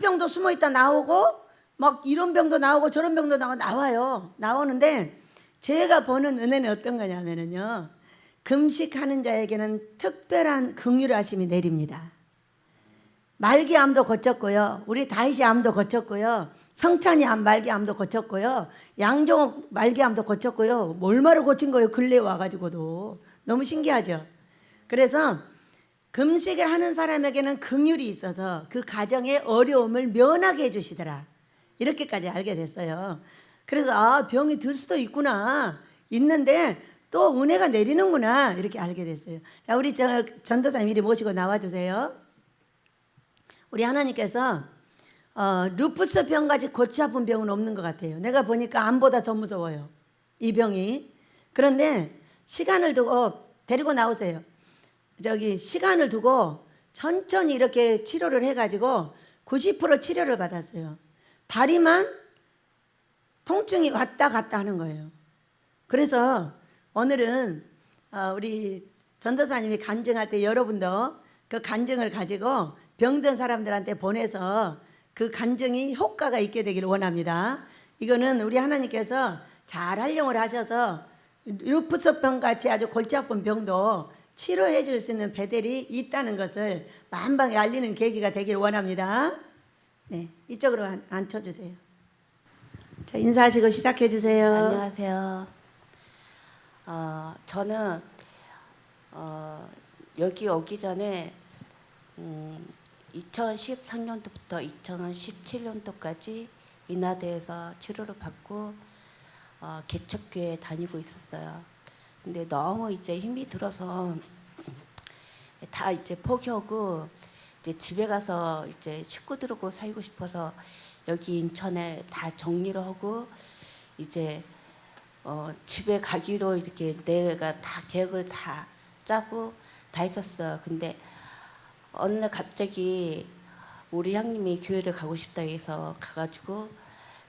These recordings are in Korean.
암병도 숨어있다 나오고 막 이런 병도 나오고 저런 병도 나와요. 나오는데 제가 보는 은혜는 어떤 거냐면요, 금식하는 자에게는 특별한 긍휼하심이 내립니다. 말기암도 고쳤고요, 우리 다윗이 암도 고쳤고요, 성찬이 말기암도 고쳤고요, 양종옥 말기암도 고쳤고요. 얼마를 고친 거예요, 근래에 와가지고도. 너무 신기하죠. 그래서 금식을 하는 사람에게는 긍휼이 있어서 그 가정의 어려움을 면하게 해주시더라, 이렇게까지 알게 됐어요. 그래서 아, 병이 들 수도 있구나, 있는데 또 은혜가 내리는구나, 이렇게 알게 됐어요. 자, 우리 전도사님 이리 모시고 나와주세요. 우리 하나님께서 루푸스 병같이 골치 아픈 병은 없는 것 같아요. 내가 보니까 암보다 더 무서워요, 이 병이. 그런데 시간을 두고 데리고 나오세요. 시간을 두고 천천히 이렇게 치료를 해가지고 90% 치료를 받았어요. 다리만 통증이 왔다 갔다 하는 거예요. 그래서 오늘은 우리 전도사님이 간증할 때 여러분도 그 간증을 가지고 병든 사람들한테 보내서 그 간증이 효과가 있게 되기를 원합니다. 이거는 우리 하나님께서 잘 활용을 하셔서 루푸스병 같이 아주 골치 아픈 병도 치료해 줄 수 있는 베델이 있다는 것을 만방에 알리는 계기가 되기를 원합니다. 네, 이쪽으로 앉혀주세요. 자, 인사하시고 시작해 주세요. 안녕하세요. 저는 여기 오기 전에 2013년도부터 2017년도까지 인하대에서 치료를 받고 개척교회에 다니고 있었어요. 근데 너무 이제 힘이 들어서 다 이제 포기하고 이제 집에 가서 이제 식구들하고 살고 싶어서 여기 인천에 다 정리를 하고 이제 집에 가기로 이렇게 내가 다 계획을 다 짜고 다 했었어요. 근데 어느 날 갑자기 우리 형님이 교회를 가고 싶다 해서 가가지고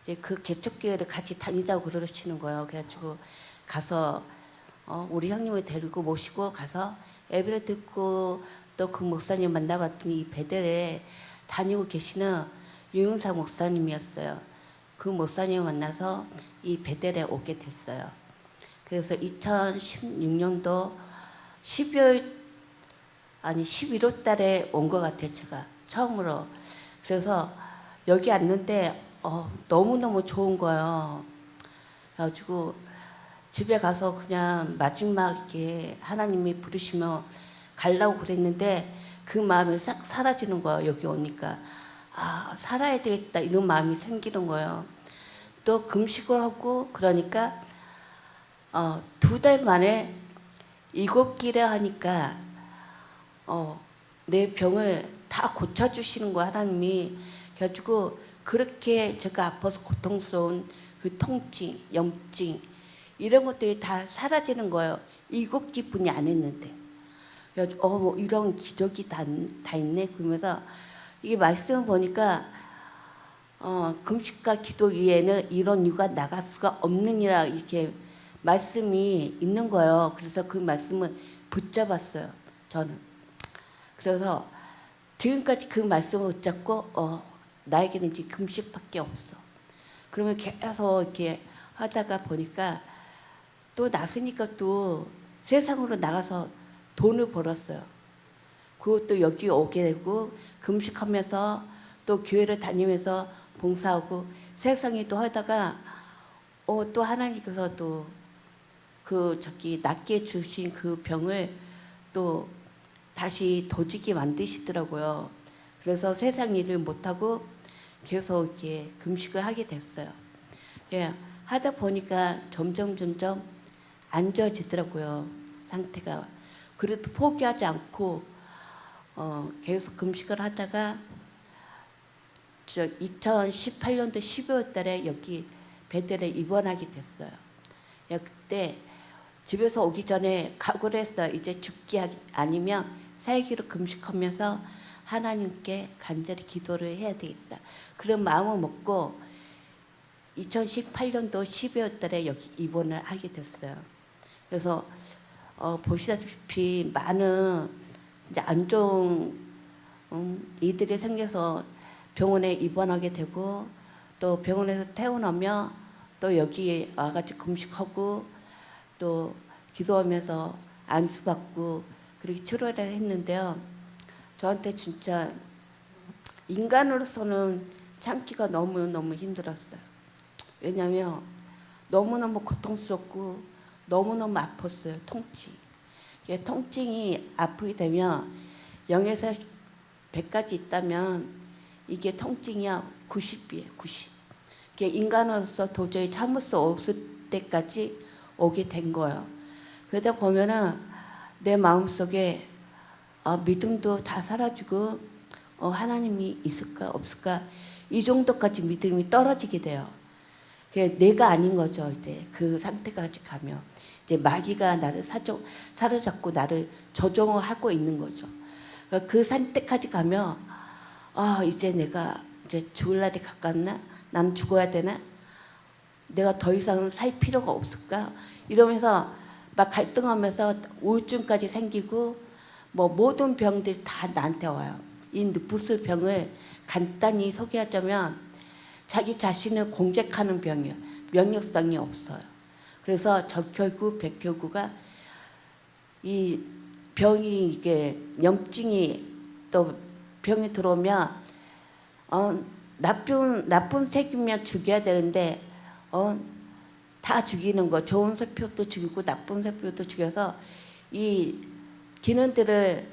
이제 그 개척교회를 같이 다니자고 그러시는 거예요. 그래가지고 가서 우리 형님을 데리고 모시고 가서 예배를 듣고 또 그 목사님 만나봤더니 베델에 다니고 계시는 유영사 목사님이었어요. 그 목사님 만나서 이 베델에 오게 됐어요. 그래서 2016년도 11월 달에 온 것 같아요. 제가 처음으로. 그래서 여기 왔는데 너무너무 좋은 거예요. 그래가지고 집에 가서 그냥 마지막에 하나님이 부르시면 가려고 그랬는데 그 마음이 싹 사라지는 거예요. 여기 오니까 아, 살아야 되겠다 이런 마음이 생기는 거예요. 또 금식을 하고 그러니까 2달 만에 이곳길에 하니까 내 병을 다 고쳐주시는 거예요, 하나님이. 그래가지고 그렇게 제가 아파서 고통스러운 그 통증, 염증 이런 것들이 다 사라지는 거예요. 이곳기뿐이 안 했는데. 그래가지고 뭐 이런 기적이 다 있네 그러면서 이게 말씀을 보니까 금식과 기도 위에는 이런 이유가 나갈 수가 없느니라 이렇게 말씀이 있는 거예요. 그래서 그 말씀을 붙잡았어요, 저는. 그래서 지금까지 그 말씀을 붙잡고 나에게는 이제 금식밖에 없어. 그러면 계속 이렇게 하다가 보니까 또 나서니까 또 세상으로 나가서 돈을 벌었어요. 그것도 여기 오게 되고 금식하면서 또 교회를 다니면서 봉사하고 세상에 또 하다가 또 하나님께서 또 그 낫게 주신 그 병을 또 다시 도지게 만드시더라고요. 그래서 세상 일을 못하고 계속 이렇게 금식을 하게 됐어요. 예, 하다 보니까 점점 안 좋아지더라고요, 상태가. 그래도 포기하지 않고 계속 금식을 하다가 2018년도 12월 달에 여기 베델에 입원하게 됐어요. 예, 그때 집에서 오기 전에 각오를 했어요. 이제 죽기 아니면 살기로 금식하면서 하나님께 간절히 기도를 해야 되겠다. 그런 마음을 먹고 2018년도 12월 달에 여기 입원을 하게 됐어요. 그래서 보시다시피 많은 이제 안 좋은 이들이 생겨서 병원에 입원하게 되고 또 병원에서 퇴원하며 또 여기에 와가지고 금식하고 또 기도하면서 안수받고 그렇게 치료를 했는데요. 저한테 진짜 인간으로서는 참기가 너무너무 힘들었어요. 왜냐하면 너무너무 고통스럽고 너무너무 아팠어요. 통증. 이게 통증이 아프게 되면 0에서 100까지 있다면 이게 통증이야 90이에요. 90. 이게 인간으로서 도저히 참을 수 없을 때까지 오게 된 거예요. 그러다 보면은 내 마음속에 믿음도 다 사라지고 하나님이 있을까 없을까 이 정도까지 믿음이 떨어지게 돼요. 내가 아닌 거죠. 이제 그 상태까지 가면 이제 마귀가 나를 사로잡고 나를 조종하고 있는 거죠. 그 상태까지 가면 이제 내가 이제 죽을 날이 가깝나? 난 죽어야 되나? 내가 더 이상 살 필요가 없을까? 이러면서 막 갈등하면서 우울증까지 생기고 뭐 모든 병들이 다 나한테 와요. 이 누푸스 병을 간단히 소개하자면 자기 자신을 공격하는 병이에요. 면역성이 없어요. 그래서 적혈구, 백혈구가 이 병이 이게 염증이 또 병이 들어오면 나쁜 세균이면 죽여야 되는데 다 죽이는 거. 좋은 세포도 죽이고 나쁜 세포도 죽여서 이 기능들을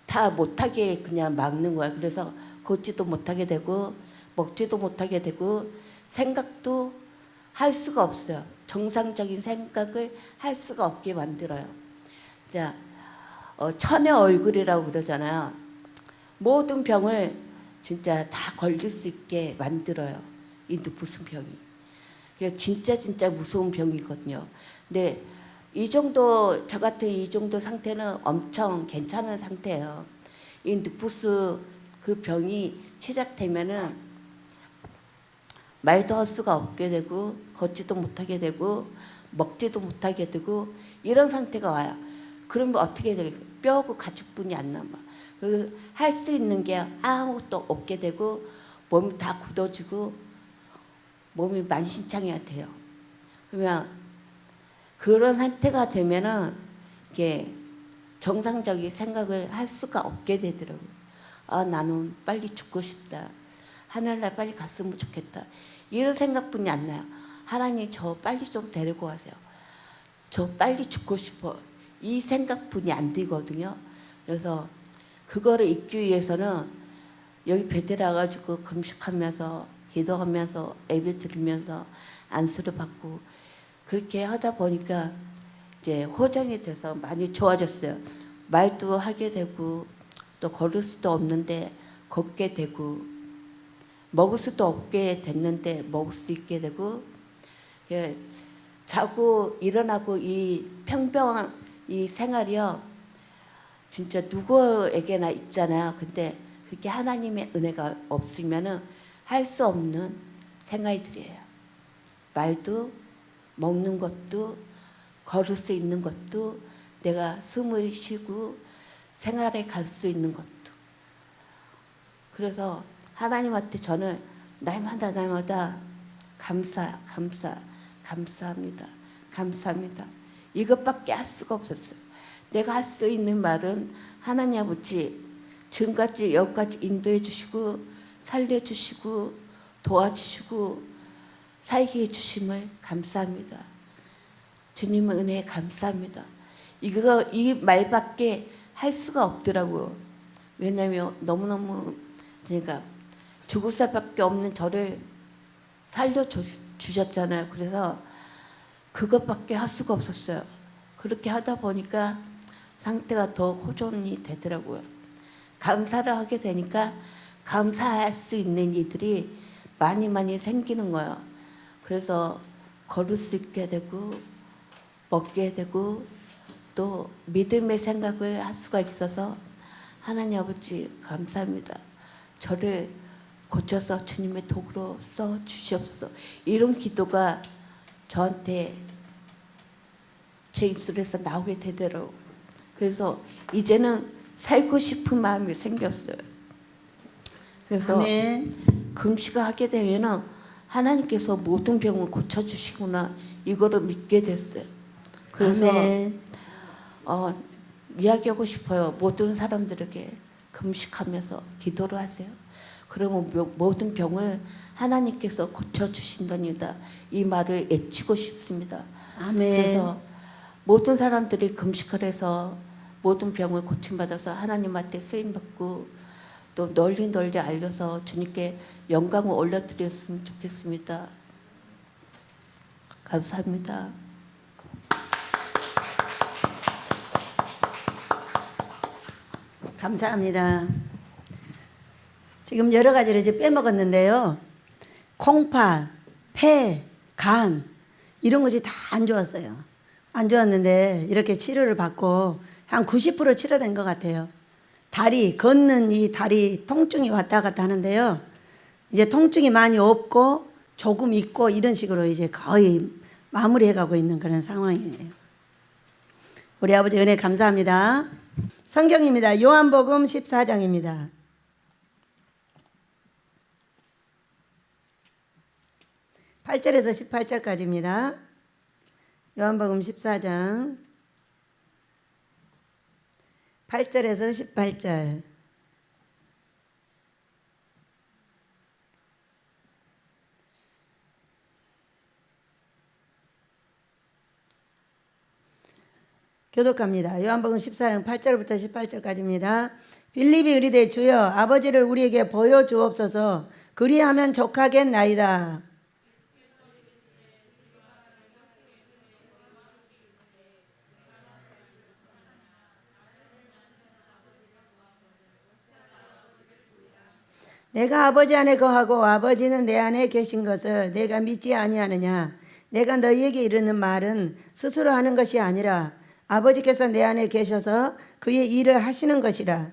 다 못하게 그냥 막는 거야. 그래서 걷지도 못하게 되고 먹지도 못하게 되고 생각도 할 수가 없어요. 정상적인 생각을 할 수가 없게 만들어요. 자, 천의 얼굴이라고 그러잖아요. 모든 병을 진짜 다 걸릴 수 있게 만들어요. 이 누푸스 병이. 진짜 무서운 병이거든요. 근데 저 같은 이 정도 상태는 엄청 괜찮은 상태예요. 이 누푸스 그 병이 시작되면은 말도 할 수가 없게 되고 걷지도 못하게 되고 먹지도 못하게 되고 이런 상태가 와요. 그러면 어떻게 되겠어요? 뼈하고 가죽뿐이 안 남아. 할 수 있는 게 아무것도 없게 되고 몸이 다 굳어지고 몸이 만신창이가 돼요. 그러면 그런 상태가 되면은 이게 정상적인 생각을 할 수가 없게 되더라고요. 나는 빨리 죽고 싶다. 하늘날 빨리 갔으면 좋겠다. 이런 생각뿐이 안 나요. 하나님 저 빨리 좀 데리고 가세요. 저 빨리 죽고 싶어. 이 생각뿐이 안 들거든요. 그래서 그거를 잊기 위해서는 여기 베델 와가지고 금식하면서 기도하면서 예배 드리면서 안수를 받고 그렇게 하다 보니까 이제 호전이 돼서 많이 좋아졌어요. 말도 하게 되고 또 걸을 수도 없는데 걷게 되고 먹을 수도 없게 됐는데 먹을 수 있게 되고 자고 일어나고 이 평범한 이 생활이요 진짜 누구에게나 있잖아요. 근데 그게 하나님의 은혜가 없으면은 할 수 없는 생활들이에요. 말도 먹는 것도 걸을 수 있는 것도 내가 숨을 쉬고 생활에 갈 수 있는 것도. 그래서 하나님한테 저는 날마다 감사합니다. 감사합니다. 이것밖에 할 수가 없었어요. 내가 할 수 있는 말은 하나님 아버지 지금까지 여기까지 인도해 주시고 살려주시고 도와주시고 살게 해주심을 감사합니다. 주님의 은혜에 감사합니다. 이 말밖에 할 수가 없더라고요. 왜냐하면 너무너무 그러니까 죽을 수밖에 없는 저를 살려주셨잖아요. 그래서 그것밖에 할 수가 없었어요. 그렇게 하다 보니까 상태가 더 호전이 되더라고요. 감사를 하게 되니까 감사할 수 있는 이들이 많이 생기는 거예요. 그래서 걸을 수 있게 되고 먹게 되고 또 믿음의 생각을 할 수가 있어서 하나님 아버지 감사합니다. 저를 고쳐서 주님의 도구로 써 주시옵소서. 이런 기도가 저한테 제 입술에서 나오게 되더라고요. 그래서 이제는 살고 싶은 마음이 생겼어요. 그래서 아멘. 금식을 하게 되면은 하나님께서 모든 병을 고쳐주시구나 이거를 믿게 됐어요. 그래서 아멘. 이야기하고 싶어요. 모든 사람들에게 금식하면서 기도를 하세요. 그러면 모든 병을 하나님께서 고쳐주신다니다. 이 말을 외치고 싶습니다. 아멘. 그래서 모든 사람들이 금식을 해서 모든 병을 고침받아서 하나님한테 쓰임받고 또 널리 알려서 주님께 영광을 올려드렸으면 좋겠습니다. 감사합니다. 감사합니다. 지금 여러 가지를 이제 빼먹었는데요. 콩팥, 폐, 간 이런 것이 다 안 좋았어요. 안 좋았는데 이렇게 치료를 받고 한 90% 치료된 것 같아요. 다리, 걷는 이 다리 통증이 왔다 갔다 하는데요. 이제 통증이 많이 없고 조금 있고 이런 식으로 이제 거의 마무리해 가고 있는 그런 상황이에요. 우리 아버지 은혜 감사합니다. 성경입니다. 요한복음 14장입니다. 8절에서 18절까지입니다. 요한복음 14장 8절에서 18절. 교독합니다. 요한복음 14장 8절부터 18절까지입니다. 빌립이 이르되 주여 아버지를 우리에게 보여주옵소서. 그리하면 족하겠나이다. 내가 아버지 안에 거하고 아버지는 내 안에 계신 것을 내가 믿지 아니하느냐. 내가 너희에게 이르는 말은 스스로 하는 것이 아니라 아버지께서 내 안에 계셔서 그의 일을 하시는 것이라.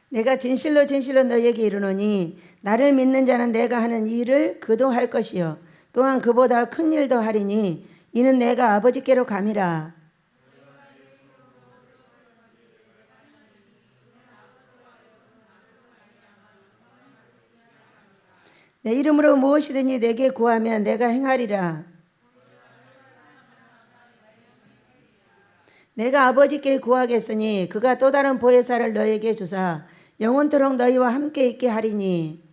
내가 진실로 너희에게 이르노니 나를 믿는 자는 내가 하는 일을 그도 할 것이요 또한 그보다 큰 일도 하리니 이는 내가 아버지께로 감이라. 내 이름으로 무엇이든지 내게 구하면 내가 행하리라. 내가 아버지께 구하겠으니 그가 또 다른 보혜사를 너희에게 주사 영원토록 너희와 함께 있게 하리니.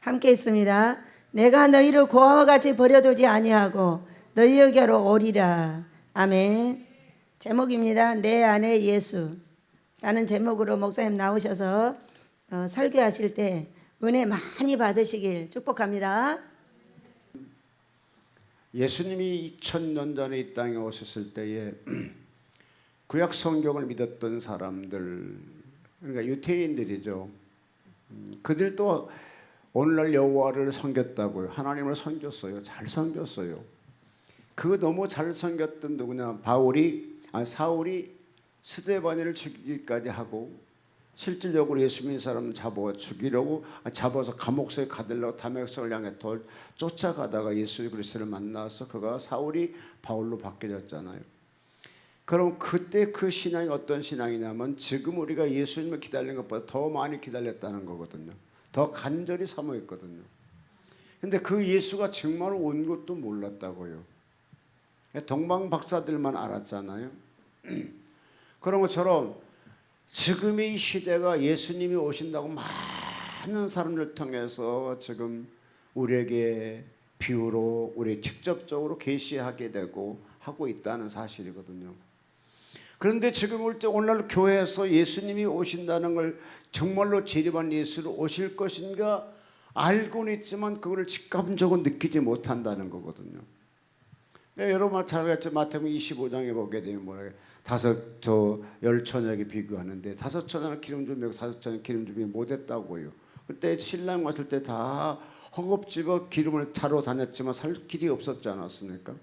함께 있습니다. 내가 너희를 고아와 같이 버려두지 아니하고 너희에게로 오리라. 아멘. 제목입니다. 내 안에 예수라는 제목으로 목사님 나오셔서 설교하실 때 은혜 많이 받으시길 축복합니다. 예수님이 2000년 전에 이 땅에 오셨을 때에 구약 성경을 믿었던 사람들, 그러니까 유태인들이죠. 그들도 오늘날 여호와를 섬겼다고요. 하나님을 섬겼어요. 잘 섬겼어요. 그 너무 잘 섬겼던 누구냐? 사울이 스데반을 죽이기까지 하고 실질적으로 예수 믿는 사람 잡아서 감옥소에 가두려고 다메섹을 향해 쫓아가다가 예수 그리스도를 만나서 사울이 바울로 바뀌어졌잖아요. 그럼 그때 그 신앙이 어떤 신앙이냐면 지금 우리가 예수님을 기다리는 것보다 더 많이 기다렸다는 거거든요. 더 간절히 사모했거든요. 근데 그 예수가 정말 온 것도 몰랐다고요. 동방 박사들만 알았잖아요. 그런 것처럼 지금의 이 시대가 예수님이 오신다고 많은 사람들 통해서 지금 우리에게 비유로 우리 직접적으로 계시하게 되고 하고 있다는 사실이거든요. 그런데 지금 오늘날 교회에서 예수님이 오신다는 걸 정말로 재림한 예수로 오실 것인가 알고는 있지만 그걸 직감적으로 느끼지 못한다는 거거든요. 여러분 잘 알겠죠. 마태복음 25장에 보게 되면 뭐래요? 10처녀에게 비교하는데 5처녀는 기름 좀 메고 5처녀는 기름 준비 못했다고요. 그때 신랑 왔을 때 다 허겁지겁 기름을 타러 다녔지만 살 길이 없었지 않았습니까?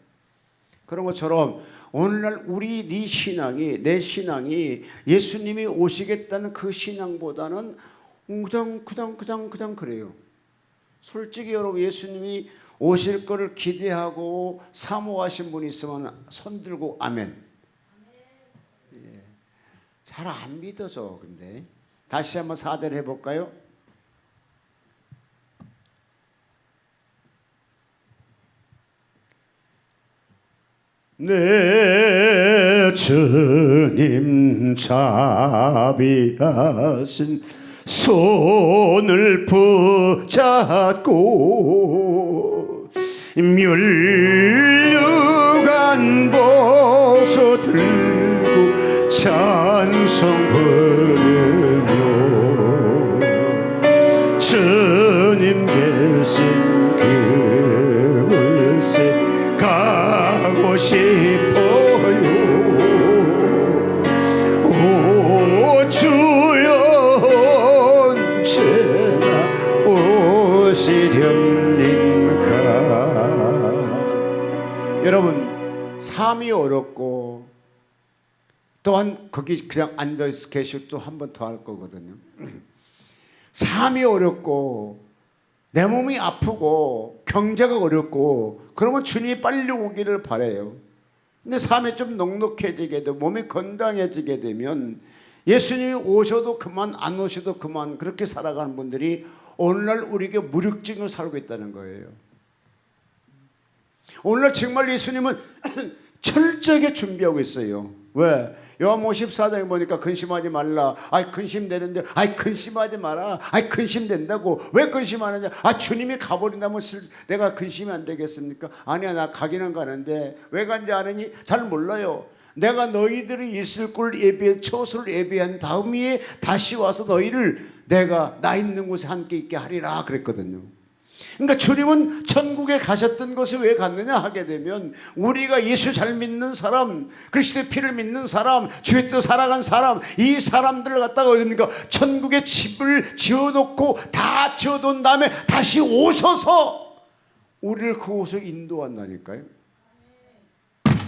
그런 것처럼 오늘날 네 신앙이, 내 신앙이 예수님이 오시겠다는 그 신앙보다는 그냥 그래요. 솔직히 여러분, 예수님이 오실 거를 기대하고 사모하신 분이 있으면 손 들고 아멘. 예. 잘 안 믿어져. 근데 다시 한번 4절 해볼까요? 내 주님 자비하신 손을 붙잡고 멸류관 보소 들고 찬송 부르며 주님 계신 그곳에 가고 싶어요. 오 주여 언제나 오시렵니까? 여러분, 삶이 어렵고 또한 거기 그냥 앉아 계시고 또 한 번 더 할 거거든요. 삶이 어렵고 내 몸이 아프고 경제가 어렵고 그러면 주님이 빨리 오기를 바라요. 근데 삶이 좀 넉넉해지게 되고 몸이 건강해지게 되면 예수님이 오셔도 그만 안 오셔도 그만 그렇게 살아가는 분들이 오늘날 우리에게 무력증을 살고 있다는 거예요. 오늘날 정말 예수님은 철저하게 준비하고 있어요. 왜? 요한복음 14장에 보니까 근심하지 말라. 아이 근심되는데 아이 근심하지 마라. 아이 근심된다고. 왜 근심하느냐? 아 주님이 가버린다면 내가 근심이 안 되겠습니까? 아니야, 나 가기는 가는데 왜 간지 아느니? 잘 몰라요. 내가 너희들이 있을 걸 예비해 처소를 예비한 다음에 다시 와서 너희를 내가 나 있는 곳에 함께 있게 하리라 그랬거든요. 그러니까 주님은 천국에 가셨던 것을 왜 갔느냐 하게 되면 우리가 예수 잘 믿는 사람, 그리스도의 피를 믿는 사람, 주의 뜻 살아간 사람, 이 사람들을 갖다가 어딥니까? 천국에 집을 지어놓고 다 지어놓은 다음에 다시 오셔서 우리를 그곳에 인도한다니까요.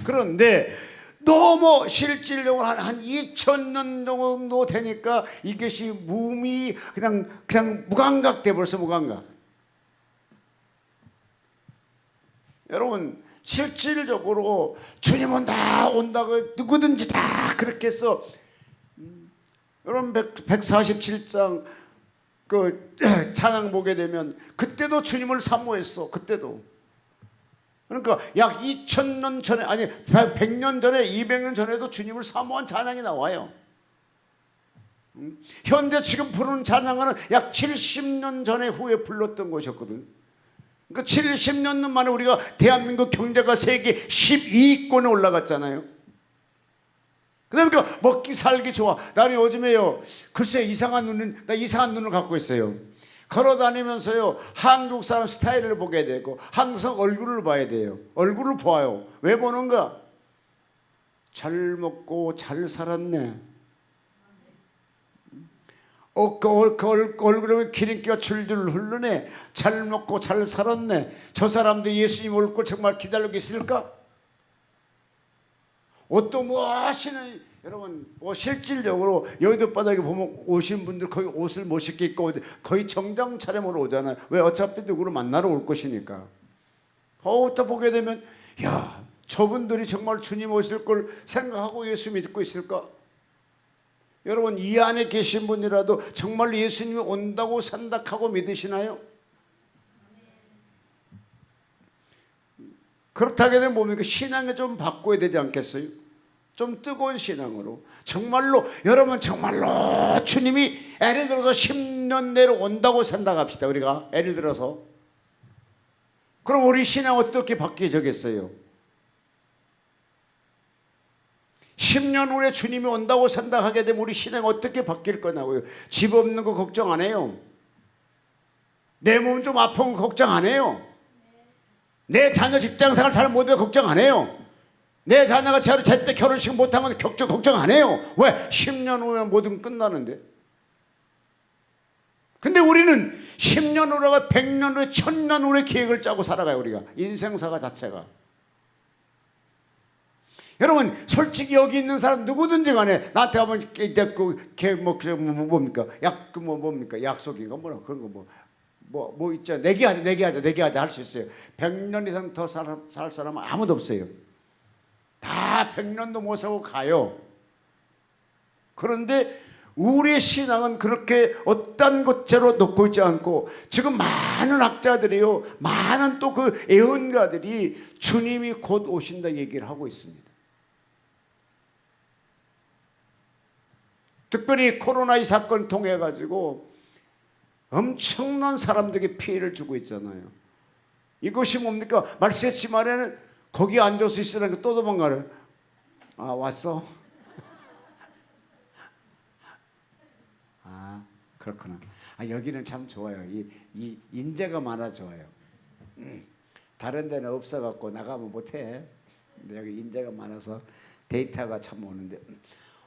그런데 너무 실질적으로 한 2000년 정도 되니까 이것이 몸이 그냥 무감각돼 벌써 무감각. 여러분 실질적으로 주님 온다고 누구든지 다 그렇게 해서 여러분 147장 그 찬양 보게 되면 그때도 주님을 사모했어. 그때도. 그러니까 약 2000년 전에 아니 100년 전에 200년 전에도 주님을 사모한 찬양이 나와요. 현재 지금 부르는 찬양은 약 70년 전에 후에 불렀던 것이었거든. 그러니까 70년 만에 우리가 대한민국 경제가 세계 12위권에 올라갔잖아요. 그러니까 먹기 살기 좋아. 나는 요즘에요, 글쎄 나 이상한 눈을 갖고 있어요. 걸어 다니면서요 한국 사람 스타일을 보게 되고 한국 사람 얼굴을 봐야 돼요. 얼굴을 봐요. 왜 보는가? 잘 먹고 잘 살았네. 얼굴에 기름기가 줄줄 흐르네. 잘 먹고 잘 살았네. 저 사람들이 예수님 올 걸 정말 기다리고 있을까? 옷도 뭐 하시는 여러분 실질적으로 여의도 바닥에 보면 오신 분들 거의 옷을 멋있게 입고 거의 정장 차림으로 오잖아요. 왜? 어차피 누구를 만나러 올 것이니까. 거기다 보게 되면 야 저분들이 정말 주님 오실 걸 생각하고 예수 믿고 있을까? 여러분 이 안에 계신 분이라도 정말 예수님이 온다고 생각하고 믿으시나요? 그렇다게 되면 뭡니까? 신앙을 좀 바꿔야 되지 않겠어요? 좀 뜨거운 신앙으로 정말로 여러분 정말로 주님이 예를 들어서 10년 내로 온다고 생각합시다. 우리가 예를 들어서 그럼 우리 신앙 어떻게 바뀌어지겠어요? 10년 후에 주님이 온다고 생각하게 되면 우리 신앙 어떻게 바뀔 거냐고요. 집 없는 거 걱정 안 해요. 내 몸 좀 아픈 거 걱정 안 해요. 내 자녀 직장생활 잘 못해서 걱정 안 해요. 내 자녀가 제때 결혼식 못한 건 걱정 안 해요. 왜? 10년 후면 모든 끝나는데. 근데 우리는 10년 후라가 100년 후에 1000년 후에 계획을 짜고 살아가요. 우리가 인생사가 자체가. 여러분 솔직히 여기 있는 사람 누구든지 간에 나한테 한번 뭡니까 뭡니까 약속인가 뭐라 그런 거 뭐 있죠. 내기하자 할 수 있어요. 100년 이상 더 살 사람은 아무도 없어요. 다 100년도 못 살고 가요. 그런데 우리의 신앙은 그렇게 어떤 것째로 놓고 있지 않고 지금 많은 학자들이요, 많은 또 그 예언가들이 주님이 곧 오신다 얘기를 하고 있습니다. 특별히 코로나 이 사건 통해 가지고 엄청난 사람들에게 피해를 주고 있잖아요. 이것이 뭡니까? 말세치 말에는 거기 앉아서 있으라니까 또 도망가래. 아, 왔어? 아, 그렇구나. 아, 여기는 참 좋아요. 이 인재가 많아 좋아요. 다른 데는 없어갖고 나가면 못해. 근데 여기 인재가 많아서 데이터가 참 오는데,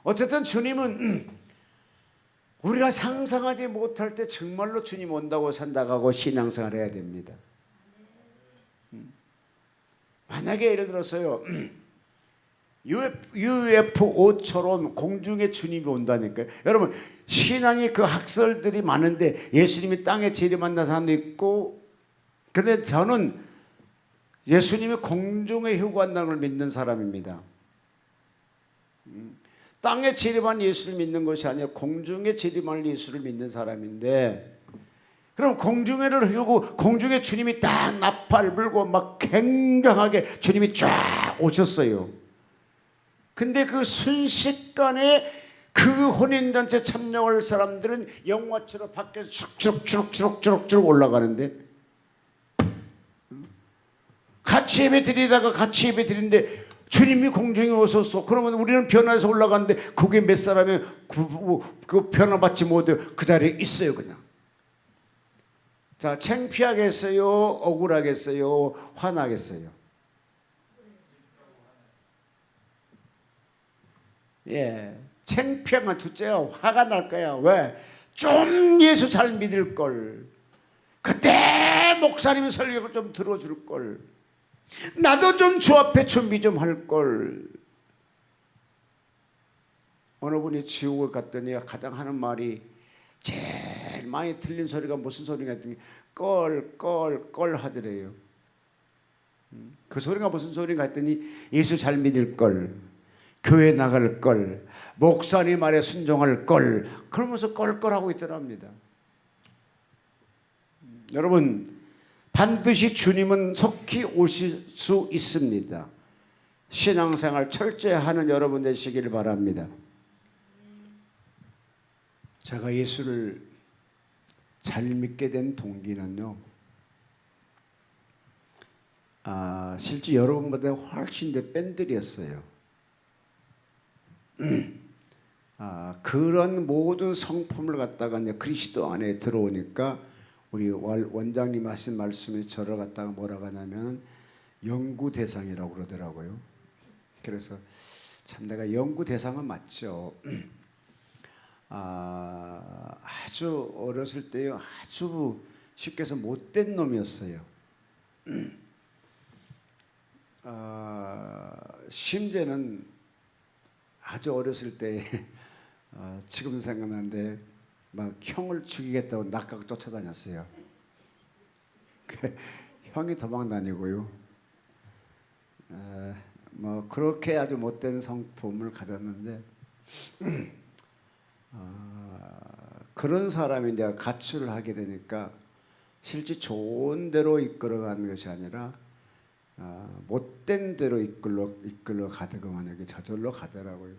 어쨌든 주님은 우리가 상상하지 못할 때 정말로 주님 온다고 생각하고 신앙생활 해야 됩니다. 만약에 예를 들어서요, UFO처럼 공중에 주님이 온다니까요. 여러분 신앙이 그 학설들이 많은데 예수님이 땅에 재림한다는 사람도 있고, 그런데 저는 예수님이 공중에 휴거한다는 걸 믿는 사람입니다. 땅에 재림한 예수를 믿는 것이 아니라 공중에 재림할 예수를 믿는 사람인데, 그럼 공중에를 흐르고 공중에 주님이 딱 나팔 불고 막 굉장하게 주님이 쫙 오셨어요. 근데 그 순식간에 그 혼인잔치 참여할 사람들은 영화처럼 밖에서 쭉쭉쭉쭉쭉 올라가는데, 같이 예배 드리다가 같이 예배 드리는데 주님이 공중에 오셨어. 그러면 우리는 변화해서 올라가는데 그게 몇 사람이 그 변화받지 못해 그 자리에 있어요 그냥. 자, 창피하겠어요? 억울하겠어요? 화나겠어요? 예, 창피하면 둘째야 화가 날 거야. 왜? 좀 예수 잘 믿을 걸. 그때 목사님 설교를 좀 들어줄 걸. 나도 좀 주 앞에 준비 좀 할 걸. 어느 분이 지옥에 갔더니 가장 하는 말이, 제일 많이 들린 소리가 무슨 소리가 했더니 껄 하더래요. 그 소리가 무슨 소리가 했더니 예수 잘 믿을 걸, 교회 나갈 걸, 목사님 말에 순종할 걸, 그러면서 껄껄하고 있더랍니다. 여러분 반드시 주님은 속히 오실 수 있습니다. 신앙생활 철저히 하는 여러분 되시길 바랍니다. 제가 예수를 잘 믿게 된 동기는요, 실제 여러분보다 훨씬 더 뺀들이었어요. 그런 모든 성품을 갖다가 이제 그리스도 안에 들어오니까 우리 원장님 하신 말씀에 저를 갖다가 뭐라고 하냐면 연구 대상이라고 그러더라고요. 그래서 참 내가 연구 대상은 맞죠. 아주 어렸을 때요, 아주 쉽게 해서 못된 놈이었어요. 심지어는 아주 어렸을 때 지금 생각나는데 막 형을 죽이겠다고 낙각 쫓아다녔어요. 형이 도망 다니고요. 뭐 그렇게 아주 못된 성품을 가졌는데, 그런 사람이 내가 가출을 하게 되니까 실제 좋은 대로 이끌어가는 것이 아니라 못된 대로 이끌러 가더구만. 이렇게 저절로 가더라고요.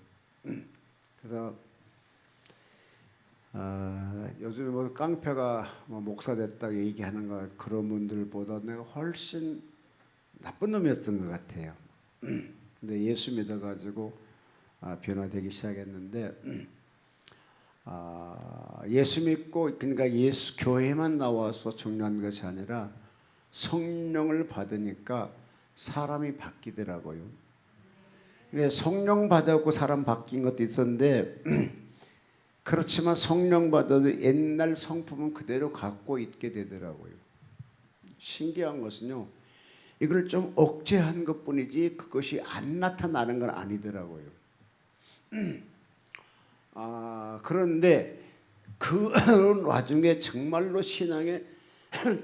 그래서 요즘 뭐 깡패가 뭐 목사 됐다고 얘기하는 거, 그런 분들보다 내가 훨씬 나쁜 놈이었던 것 같아요. 근데 예수 믿어가지고 변화되기 시작했는데, 예수 믿고 그러니까 예수 교회만 나와서 중요한 것이 아니라 성령을 받으니까 사람이 바뀌더라고요. 성령 받았고 사람 바뀐 것도 있었는데 그렇지만 성령 받아도 옛날 성품은 그대로 갖고 있게 되더라고요. 신기한 것은요, 이걸 좀 억제한 것뿐이지 그것이 안 나타나는 건 아니더라고요. 그런데 그런 와중에 정말로 신앙에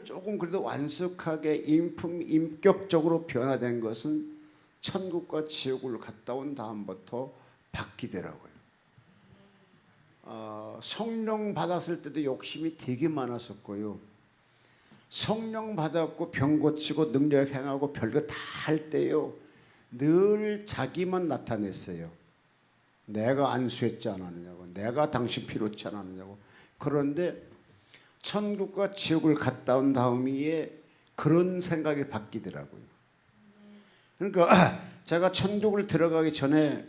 조금 그래도 완숙하게 인격적으로 변화된 것은 천국과 지옥을 갔다 온 다음부터 바뀌더라고요. 성령 받았을 때도 욕심이 되게 많았었고요. 성령 받았고 병 고치고 능력 행하고 별거 다 할 때요, 늘 자기만 나타냈어요. 내가 안수했지 않았느냐고, 내가 당신 필요치 않았느냐고. 그런데 천국과 지옥을 갔다 온 다음에 그런 생각이 바뀌더라고요. 그러니까 제가 천국을 들어가기 전에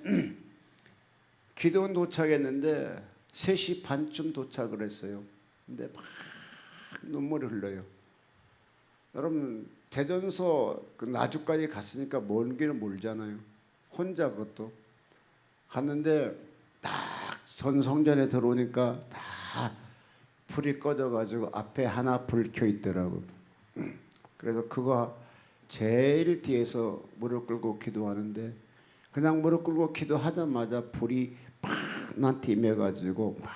기도원 도착했는데 3시 반쯤 도착을 했어요. 근데 막 눈물이 흘러요. 여러분, 대전서 그 나주까지 갔으니까 먼 길은 멀잖아요. 혼자 그것도 갔는데 딱 성전에 들어오니까 다 불이 꺼져가지고 앞에 하나 불 켜 있더라고. 그래서 그거 제일 뒤에서 무릎 꿇고 기도하는데, 그냥 무릎 꿇고 기도하자마자 불이 팍 나한테 임해가지고 막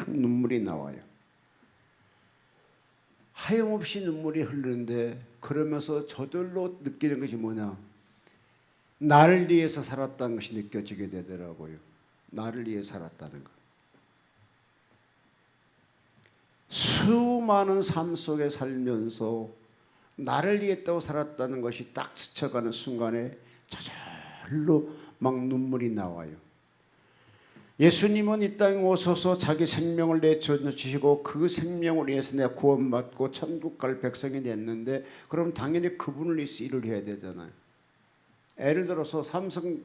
눈물이 나와요. 하염없이 눈물이 흐르는데, 그러면서 저절로 느끼는 것이 뭐냐, 나를 위해서 살았다는 것이 느껴지게 되더라고요. 나를 위해 살았다는 것. 수많은 삶 속에 살면서 나를 위했다고 살았다는 것이 딱 스쳐가는 순간에 저절로 막 눈물이 나와요. 예수님은 이 땅에 오셔서 자기 생명을 내주시고 그 생명을 위해서 내가 구원받고 천국 갈 백성이 됐는데, 그럼 당연히 그분을 위해서 일을 해야 되잖아요. 예를 들어서 삼성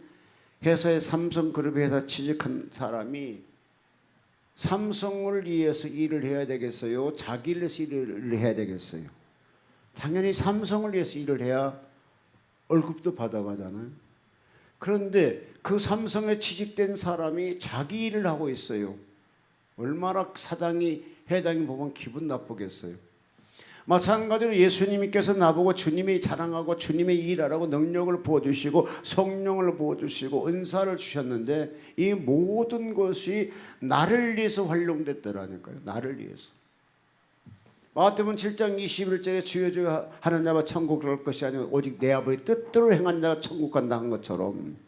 회사에 삼성그룹 회사 취직한 사람이 삼성을 위해서 일을 해야 되겠어요? 자기를 위해서 일을 해야 되겠어요? 당연히 삼성을 위해서 일을 해야 월급도 받아가잖아요. 그런데 그 삼성에 취직된 사람이 자기 일을 하고 있어요. 얼마나 사장이 회장이 보면 기분 나쁘겠어요. 마찬가지로 예수님께서 나보고 주님이 자랑하고 주님의 일하라고 능력을 부어주시고 성령을 부어주시고 은사를 주셨는데, 이 모든 것이 나를 위해서 활용됐더라니까요. 나를 위해서. 마태복음 7장 21절에 주여 주여 하는 자와 천국 갈 것이 아니고 오직 내 아버지 뜻대로 행한 자가 천국 간다 한 것처럼,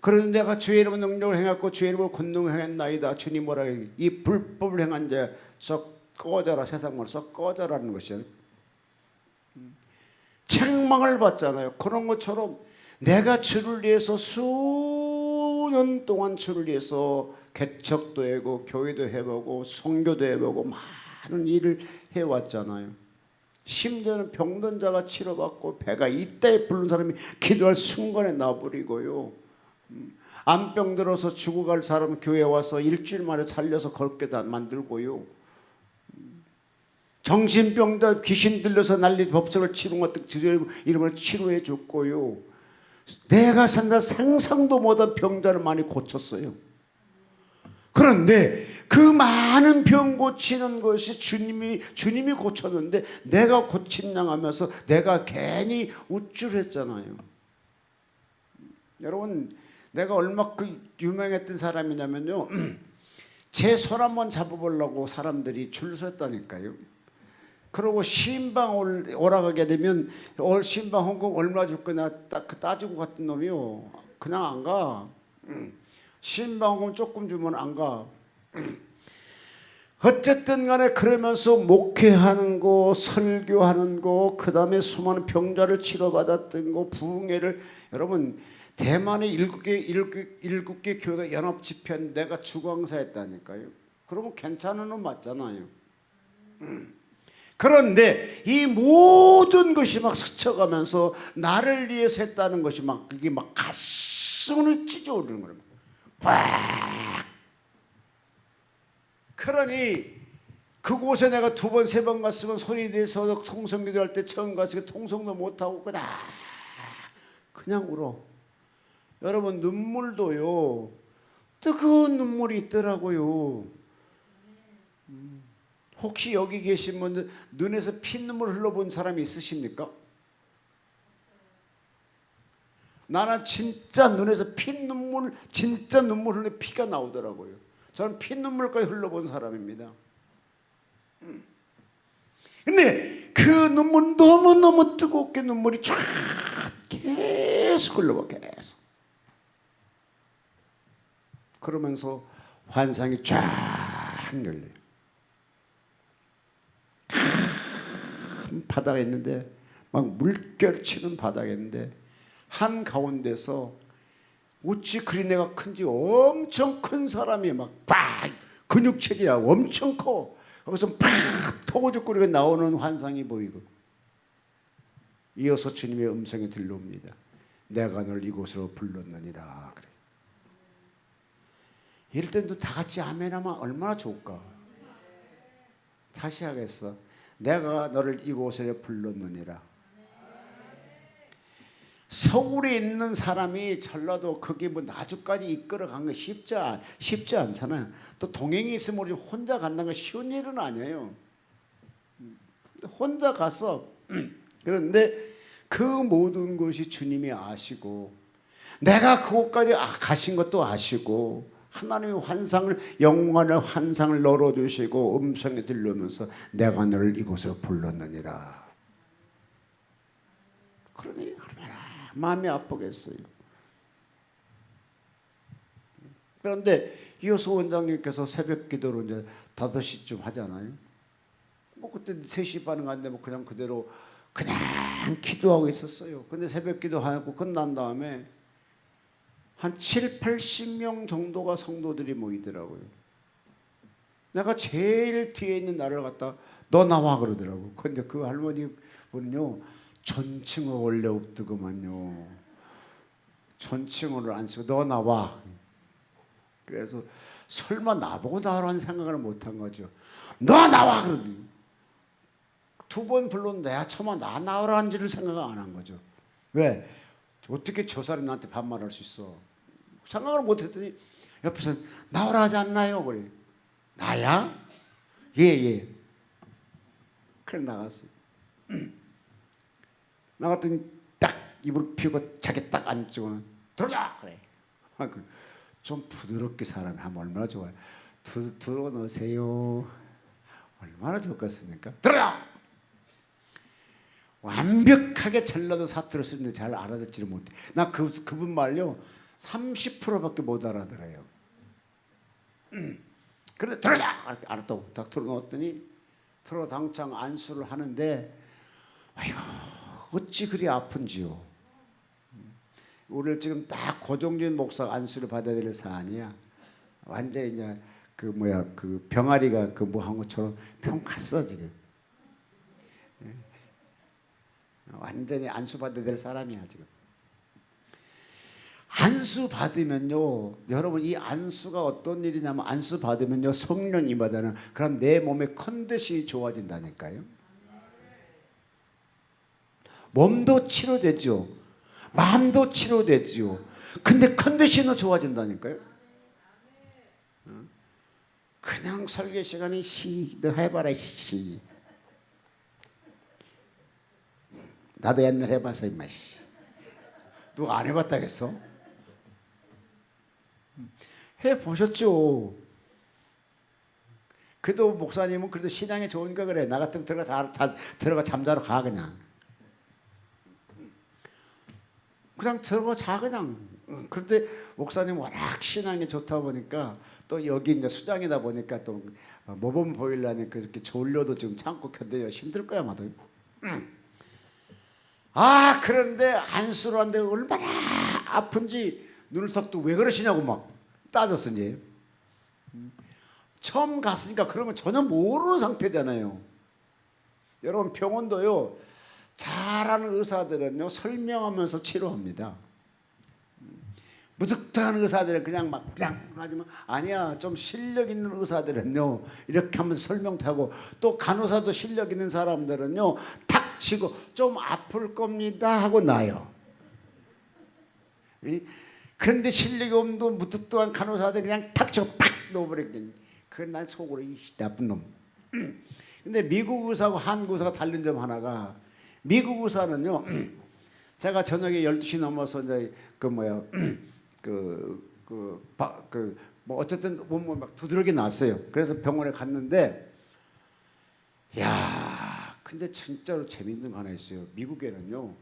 그런데 내가 주의 이름으로 능력을 행했고 주의 이름으로 권능을 행했나이다. 주님 뭐라 해요? 이 불법을 행한 자 썩 꺼져라. 세상 말로 썩 꺼져라는 것이죠. 책망을 받잖아요. 그런 것처럼 내가 주를 위해서 수년 동안 주를 위해서 개척도 해보고 교회도 해보고 선교도 해보고 많은 일을 해왔잖아요. 심지어는 병든 자가 치료받고 배가 이때에 부른 사람이 기도할 순간에 나버리고요. 암병 들어서 죽어갈 사람 교회 와서 일주일 만에 살려서 걷게 만들고요. 정신병자 귀신 들려서 난리 법석을 치는 것들 이름으로 치료해 줬고요. 내가 산다 상상도 못한 병자를 많이 고쳤어요. 그런데 그 많은 병 고치는 것이 주님이 고쳤는데 내가 고침당하면서 내가 괜히 우쭐했잖아요. 여러분, 내가 얼마 유명했던 사람이냐면요, 제 손 한번 잡아보려고 사람들이 줄 섰다니까요. 그러고 신방 오라가게 되면 신방 헌금 얼마 줄 거냐 딱 따지고 갔던 놈이요, 그냥 안 가. 신방 헌금 조금 주면 안 가. 어쨌든 간에 그러면서 목회하는 거, 설교하는 거, 그 다음에 수많은 병자를 치료받았던 거, 부흥회를, 여러분 대만의 7개 교회가 연합 집회한 내가 주광사했다니까요. 그러면 괜찮은 놈 맞잖아요. 그런데 이 모든 것이 막 스쳐가면서 나를 위해서 했다는 것이 막 그게 막 가슴을 찢어오르는 거예요. 빡. 그러니 그곳에 내가 2번 3번 갔으면 소리 내서 통성기도 할 때 처음 갔으니까 통성도 못하고 그냥 울어. 여러분, 눈물도요, 뜨거운 눈물이 있더라고요. 혹시 여기 계신 분들 눈에서 피눈물 흘러본 사람이 있으십니까? 나는 진짜 눈에서 피눈물, 진짜 눈물 흘려 피가 나오더라고요. 저는 피눈물까지 흘러본 사람입니다. 근데 그 눈물 너무너무 뜨겁게 눈물이 쫙 계속 흘러가 계속. 그러면서 환상이 쫙 열려요. 큰 바다가 있는데 막 물결 치는 바다가 있는데 한 가운데서 어찌 그리 내가 큰지 엄청 큰 사람이 막 근육체이야 엄청 커. 거기서 팍 터고적거리고 나오는 환상이 보이고 이어서 주님의 음성이 들려옵니다. 내가 널 이곳으로 불렀느니라. 그래. 이럴 때도 다 같이 아멘하면 얼마나 좋을까. 다시 하겠어. 내가 너를 이곳에 불렀느니라. 서울에 있는 사람이 전라도 거기 뭐 나주까지 이끌어간 거 쉽지 않잖아요. 또 동행이 있으면 우리 혼자 간다는 건 쉬운 일은 아니에요. 혼자 가서 그런데 그 모든 것이 주님이 아시고 내가 그곳까지 가신 것도 아시고 하나님의 환상을 영원의 환상을 열어주시고 음성이 들려오면서 내가 너를 이곳으로 불렀느니라. 그러니 얼마나 마음이 아프겠어요. 그런데 이호수 원장님께서 새벽 기도를 이제 5시쯤 하잖아요. 뭐 그때 3시 반은 안 되면 그냥 그대로 그냥 기도하고 있었어요. 근데 새벽 기도하고 끝난 다음에 한 7, 80명 정도가 성도들이 모이더라고요. 내가 제일 뒤에 있는 나를 갖다 너 나와 그러더라고. 근데 그 할머니 분은요 전칭어 원래 없더구만요. 전칭어를 안 쓰고 너 나와. 그래서 설마 나보고 나오라는 생각을 못한 거죠. 너 나와 그러더니 2번 불렀는데 내가 처음에 나 나오라는지를 생각을 안 한 거죠. 왜? 어떻게 저 사람이 나한테 반말할 수 있어? 생각을 못했더니 옆에서 나오라 하지 않나요? 그래. 나야? 예. 그래 나갔어요. 나갔더니 딱 입을 피우고 자기 딱 앉고 들어가 그래. 좀 부드럽게 사람이 하면 얼마나 좋아요. 들어놓으세요. 얼마나 좋겠습니까? 들어가. 완벽하게 전라도 사투리를 쓰는데 잘 알아듣지를 못해. 나 그분 말요 30%밖에 못 알아들어요. 그런데 들어가 알았다고 딱 들어놓았더니 들어 당장 안수를 하는데 아이고 어찌 그리 아픈지요. 우리를 지금 딱 고종준 목사 안수를 받아야 될 사안이야. 완전히 이제 그 병아리가 그 뭐 한 것처럼 평 갔어 지금. 완전히 안수 받아야 될 사람이야 지금. 안수 받으면요, 여러분 이 안수가 어떤 일이냐면 안수 받으면요 성령 임하다는 그럼 내 몸의 컨디션이 좋아진다니까요. 몸도 치료되죠, 마음도 치료되죠. 근데 컨디션은 좋아진다니까요. 그냥 설교 시간에 너 해봐라 씨. 나도 옛날 해봤어 임마. 누가 안 해봤다겠어? 해보셨죠. 그래도 목사님은 그래도 신앙이 좋으니까 그래. 나 같으면 들어가 잠자러 가 그냥. 그냥 들어가 자 그냥. 그런데 목사님 워낙 신앙이 좋다 보니까 또 여기 이제 수장이다 보니까 또 모범 보이려니 그렇게 졸려도 지금 참고 견뎌야 힘들 거야 아마도. 그런데 안수를 하는데 얼마나 아픈지 눈을 턱도 왜 그러시냐고 막 따졌어 이제. 처음 갔으니까 그런 건 전혀 모르는 상태잖아요. 여러분 병원도요 잘하는 의사들은요 설명하면서 치료합니다. 무득득한 의사들은 그냥 하지만 아니야. 좀 실력 있는 의사들은요 이렇게 하면서 설명도 하고 또 간호사도 실력 있는 사람들은요 탁 치고 좀 아플 겁니다 하고 나요. 그런데 실력이 없는 무뚝뚝한 간호사들이 그냥 탁 치고 팍 놓아버리거든요. 그건 난 속으로 이 나쁜 놈. 근데 미국 의사하고 한국 의사가 다른 점 하나가 미국 의사는요 제가 저녁에 12시 넘어서 이제 그 뭐야 뭐 어쨌든 몸을 막 두드러기 났어요. 그래서 병원에 갔는데 야 근데 진짜로 재밌는 거 하나 있어요. 미국에는요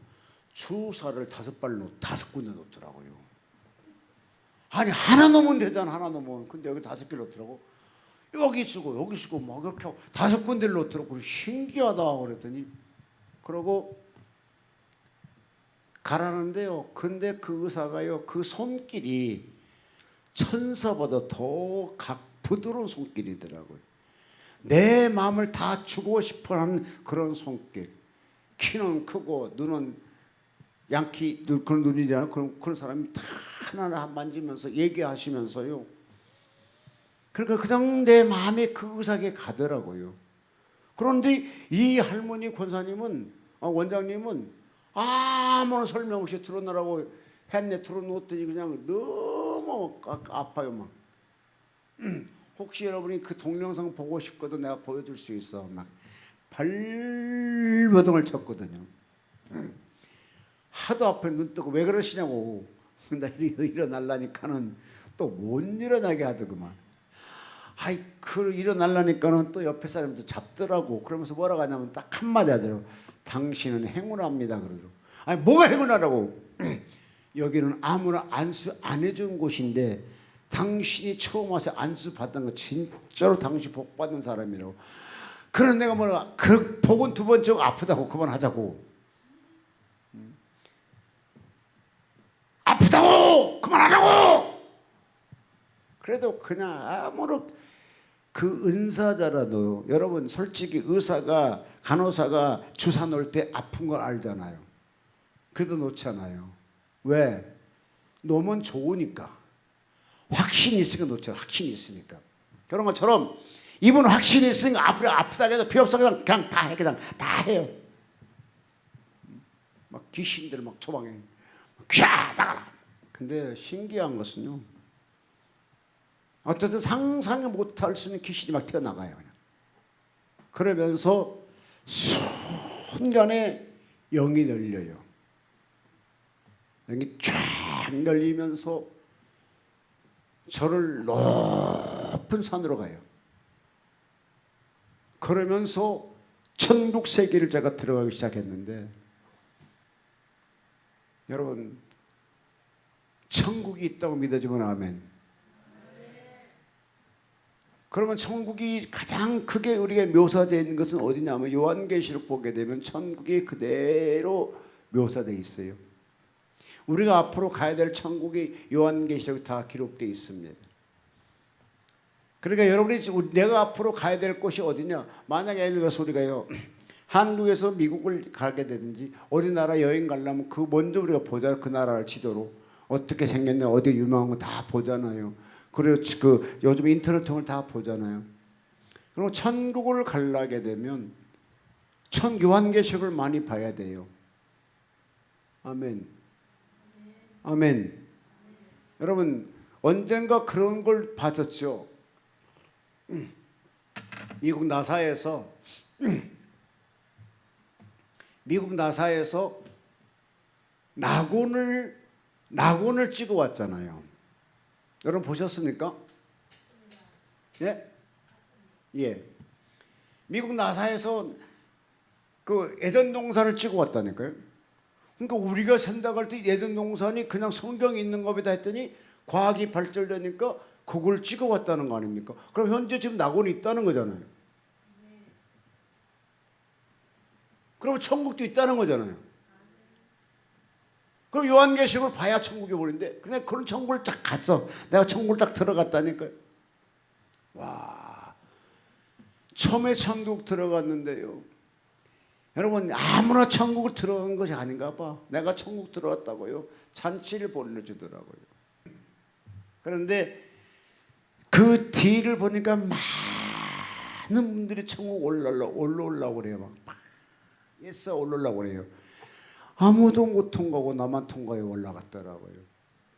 주사를 5군데 놓더라고요. 아니 하나 놓으면 되잖아. 하나 놓으면. 근데 여기 5개 놓더라고. 여기 쓰고 막 그렇게 5군데를 놓더라고. 신기하다 그랬더니 그러고 가라는데요. 근데 그 의사가요 그 손길이 천사보다 더 부드러운 손길이더라고요. 내 마음을 다 주고 싶어하는 그런 손길. 키는 크고 눈은 양키 그런 눈이잖아. 그런 사람이 다 하나하나 만지면서 얘기하시면서요. 그러니까 그냥 내 마음에 그 의사에게 가더라고요. 그런데 이 할머니 권사님은 원장님은 아무런 설명 없이 틀어놓으라고 했네. 틀어놓았더니 그냥 너무 아파요 막. 혹시 여러분이 그 동영상 보고 싶거든 내가 보여줄 수 있어. 막 발버둥을 쳤거든요. 하도 앞에 눈 뜨고 왜 그러시냐고. 나 일어나려니까는 또 못 일어나게 하더구만. 아이 그 일어나려니까는 또 옆에 사람도 잡더라고. 그러면서 뭐라고 하냐면 딱 한마디 하더라고. 당신은 행운합니다 그러더라고. 아니 뭐가 행운하라고. 여기는 아무나 안수 안 해준 곳인데 당신이 처음 와서 안수 받은 거 진짜로 당신 복 받는 사람이라고. 그런 내가 뭐라 그 복은 2번째 아프다고 그만하자고. 아프다고 그만하라고. 그래도 그냥 아무런 그 은사자라도 여러분 솔직히 의사가 간호사가 주사 놓을 때 아픈 걸 알잖아요. 그래도 놓잖아요. 왜? 놓으면 좋으니까. 확신이 있으니까 놓죠. 확신이 있으니까. 그런 것처럼 이분은 확신이 있으니까 아프다 해도 필요 없어 그냥 다 해. 그냥 다 해요. 막 귀신들 막 처방해. 샤 나가라. 근데 신기한 것은요. 어쨌든 상상을 못할 수 있는 귀신이 막 튀어나가요. 그냥. 그러면서 순간에 영이 열려요. 영이 쫙 열리면서 저를 높은 산으로 가요. 그러면서 천국 세계를 제가 들어가기 시작했는데 여러분 천국이 있다고 믿어지면 아멘. 그러면 천국이 가장 크게 우리가 묘사되어 있는 것은 어디냐면 요한계시록 보게 되면 천국이 그대로 묘사되어 있어요. 우리가 앞으로 가야 될 천국이 요한계시록에 다 기록되어 있습니다. 그러니까 여러분이 내가 앞으로 가야 될 곳이 어디냐. 만약에 예를 들어서 우리가요 한국에서 미국을 가게 되든지 어디 나라 여행 가려면 그 먼저 우리가 보자. 그 나라를 지도로 어떻게 생겼냐 어디 유명한 거 다 보잖아요. 그리고 그 요즘 인터넷 통을 다 보잖아요. 그리고 천국을 가려게 되면 요한계시록을 많이 봐야 돼요. 아멘. 아멘. 여러분 언젠가 그런 걸 봤었죠. 미국 나사에서 낙원을 찍어 왔잖아요. 여러분 보셨습니까? 예? 예. 미국 나사에서 그 에덴 동산을 찍어 왔다니까요. 그러니까 우리가 생각할 때 에덴 동산이 그냥 성경에 있는 것이다 했더니 과학이 발전되니까 그걸 찍어 왔다는 거 아닙니까? 그럼 현재 지금 낙원이 있다는 거잖아요. 그럼 천국도 있다는 거잖아요. 그럼 요한계시록을 봐야 천국이 보는데 그냥 그런 천국을 딱 갔어. 내가 천국을 딱 들어갔다니까요. 와, 처음에 천국 들어갔는데요. 여러분 아무나 천국을 들어간 것이 아닌가 봐. 내가 천국 들어갔다고요. 잔치를 벌려주더라고요. 그런데 그 뒤를 보니까 많은 분들이 천국 올라오려고 그래요. 막 예서 올라오려고 그래요. 아무도 못 통과하고 나만 통과해 올라갔더라고요.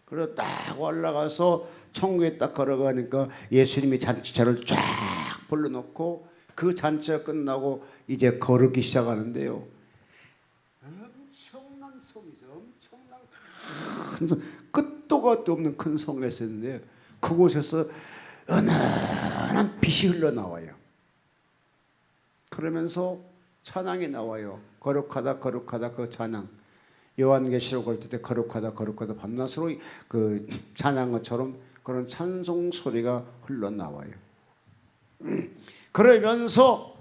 그래서 딱 올라가서 천국에 딱 걸어가니까 예수님이 잔치차를 쫙 불러놓고 그 잔치가 끝나고 이제 걸으기 시작하는데요. 엄청난 성이죠. 엄청난 큰 성, 끝도 gat도 없는 큰 성에 있었는데 그곳에서 은은한 빛이 흘러나와요. 그러면서 찬양이 나와요. 거룩하다 거룩하다 그 찬양. 요한계시록 올 때 거룩하다 거룩하다 밤낮으로 그 찬양 것처럼 그런 찬송 소리가 흘러나와요. 그러면서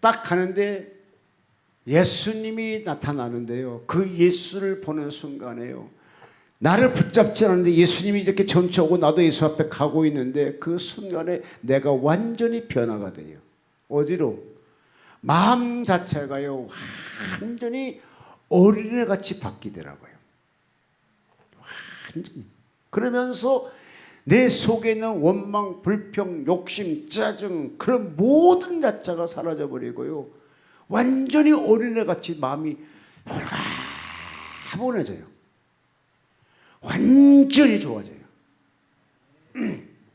딱 가는데 예수님이 나타나는데요. 그 예수를 보는 순간에요. 나를 붙잡지 않았는데 예수님이 이렇게 점쳐오고 나도 예수 앞에 가고 있는데 그 순간에 내가 완전히 변화가 돼요. 어디로? 마음 자체가요. 완전히 어린애같이 바뀌더라고요. 완전히. 그러면서 내 속에 있는 원망, 불평, 욕심, 짜증 그런 모든 자체가 사라져버리고요. 완전히 어린애같이 마음이 홀가분해져요. 완전히 좋아져요.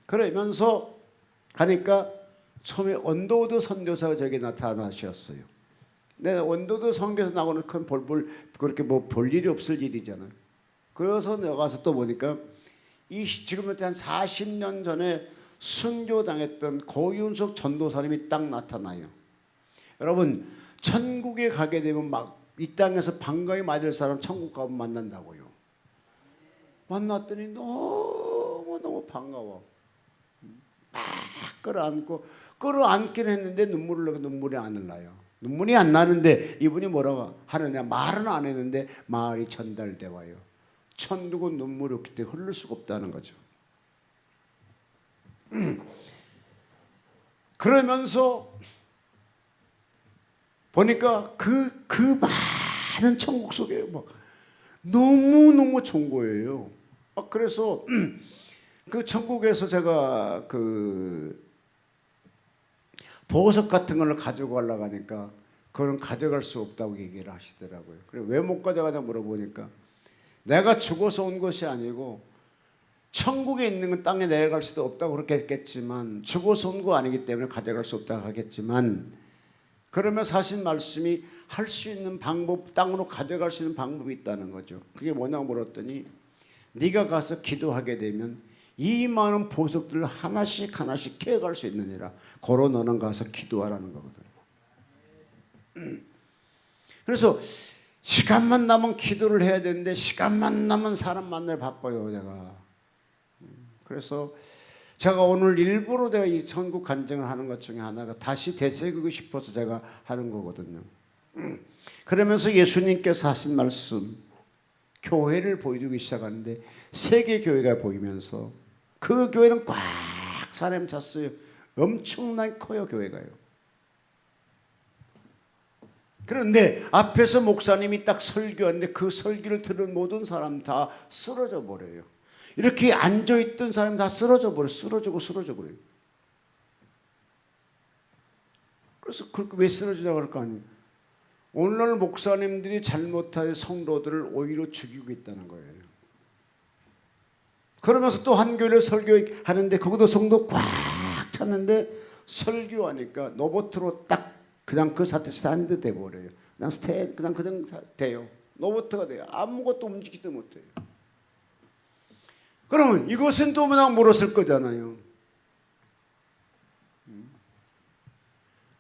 그러면서 가니까 처음에 언더우드 선교사가 저에게 나타나셨어요. 내가 언더우드 선교사 나오는 큰 그렇게 뭐 볼 일이 없을 일이잖아요. 그래서 내가 가서 또 보니까 지금부터 한 40년 전에 순교당했던 고윤석 전도사님이 딱 나타나요. 여러분 천국에 가게 되면 막 이 땅에서 반가이 맞을 사람 천국 가면 만난다고요. 만났더니 너무너무 반가워. 막 끌어안긴 했는데 눈물이 안 흘러요. 눈물이 안 나는데 이분이 뭐라고 하느냐 말은 안 했는데 말이 전달돼 와요. 천국은 눈물이 없기 때문에 흐를 수가 없다는 거죠. 그러면서 보니까 그 많은 천국 속에 막 너무너무 좋은 거예요. 그래서 그 천국에서 제가 그 보석 같은 걸 가지고 가려고 하니까 그건 가져갈 수 없다고 얘기를 하시더라고요. 그래서 왜 못 가져가냐 물어보니까 내가 죽어서 온 것이 아니고 천국에 있는 건 땅에 내려갈 수도 없다고 그렇게 했겠지만 죽어서 온 거 아니기 때문에 가져갈 수 없다고 하겠지만 그러면서 하신 말씀이 할 수 있는 방법, 땅으로 가져갈 수 있는 방법이 있다는 거죠. 그게 뭐냐고 물었더니 네가 가서 기도하게 되면 이 많은 보석들을 하나씩 하나씩 캐갈 수 있느니라. 고로 너는 가서 기도하라는 거거든요. 그래서 시간만 나면 기도를 해야 되는데 시간만 나면 사람 만나러 바빠요 제가. 그래서 제가 오늘 일부러 내가 이 천국 간증을 하는 것 중에 하나가 다시 되새기고 싶어서 제가 하는 거거든요. 그러면서 예수님께서 하신 말씀 교회를 보여주기 시작하는데 세계 교회가 보이면서 그 교회는 꽉 사람 찼어요. 엄청나게 커요 교회가요. 그런데 앞에서 목사님이 딱 설교하는데 그 설교를 들은 모든 사람 다 쓰러져 버려요. 이렇게 앉아있던 사람 다 쓰러져 버려요. 그래서 왜 쓰러지냐고 할까 아니 오늘날 목사님들이 잘못한 성도들을 오히려 죽이고 있다는 거예요. 그러면서 또 한 교회를 설교하는데 그것도 성도 꽉 찼는데 설교하니까 로봇으로 딱 그냥 그 사태 스탠드 돼버려요. 그냥 돼요. 로봇가 돼요. 아무것도 움직이지도 못해요. 그러면 이것은 또 그냥 물었을 거잖아요.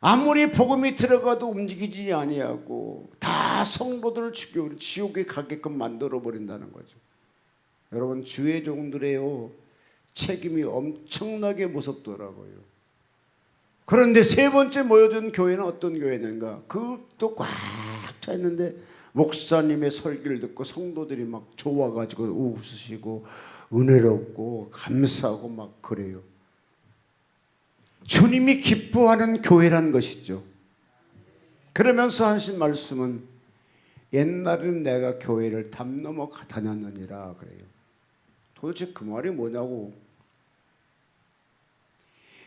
아무리 복음이 들어가도 움직이지 아니하고 다 성도들을 죽여 지옥에 가게끔 만들어 버린다는 거죠. 여러분 주의 종들의요 책임이 엄청나게 무섭더라고요. 그런데 세 번째 모여든 교회는 어떤 교회인가? 그것도 꽉 차 있는데 목사님의 설교를 듣고 성도들이 막 좋아가지고 웃으시고 은혜롭고 감사하고 막 그래요. 주님이 기뻐하는 교회라는 것이죠. 그러면서 하신 말씀은 옛날에는 내가 교회를 담 넘어 다녔느니라 그래요. 도대체 그 말이 뭐냐고.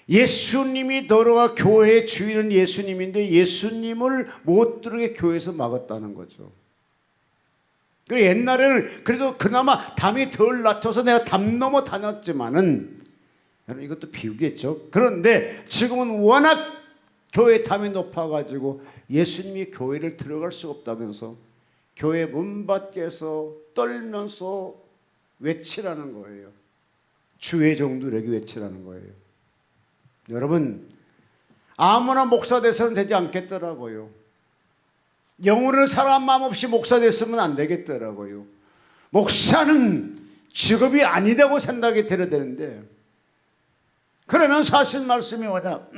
예수님이 너로가 교회의 주인은 예수님인데 예수님을 못 들게 교회에서 막았다는 거죠. 그리고 옛날에는 그래도 그나마 담이 덜 낮춰서 내가 담 넘어 다녔지만은 여러분 이것도 비유겠죠. 그런데 지금은 워낙 교회 담이 높아가지고 예수님이 교회를 들어갈 수 없다면서 교회 문 밖에서 떨면서 외치라는 거예요. 주의 종들에게 외치라는 거예요. 여러분, 아무나 목사 돼서는 되지 않겠더라고요. 영혼을 사랑한 마음 없이 목사 됐으면 안 되겠더라고요. 목사는 직업이 아니다고 생각이 들어야 되는데, 그러면 사실 말씀이 뭐냐,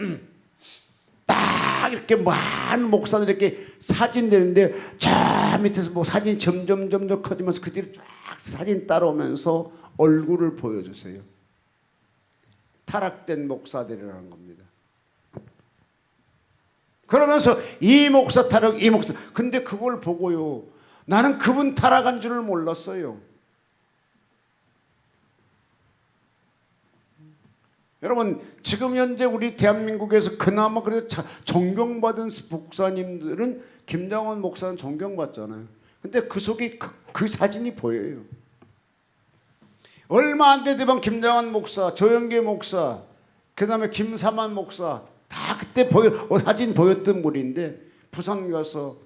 딱 이렇게 많은 목사들 이렇게 사진 되는데 저 밑에서 뭐 사진 점점 커지면서 그 뒤로 쫙 사진 따라오면서 얼굴을 보여주세요. 타락된 목사들이라는 겁니다. 그러면서 이 목사 타락, 이 목사. 근데 그걸 보고요, 나는 그분 타락한 줄을 몰랐어요. 여러분, 지금 현재 우리 대한민국에서 그나마 그래도 존경받은 목사님들은, 김장원 목사는 존경받잖아요. 근데 그 속에 그 사진이 보여요. 얼마 안 되던 김장원 목사, 조영계 목사, 그 다음에 김사만 목사 다 그때 사진 보였던 분인데, 부산 가서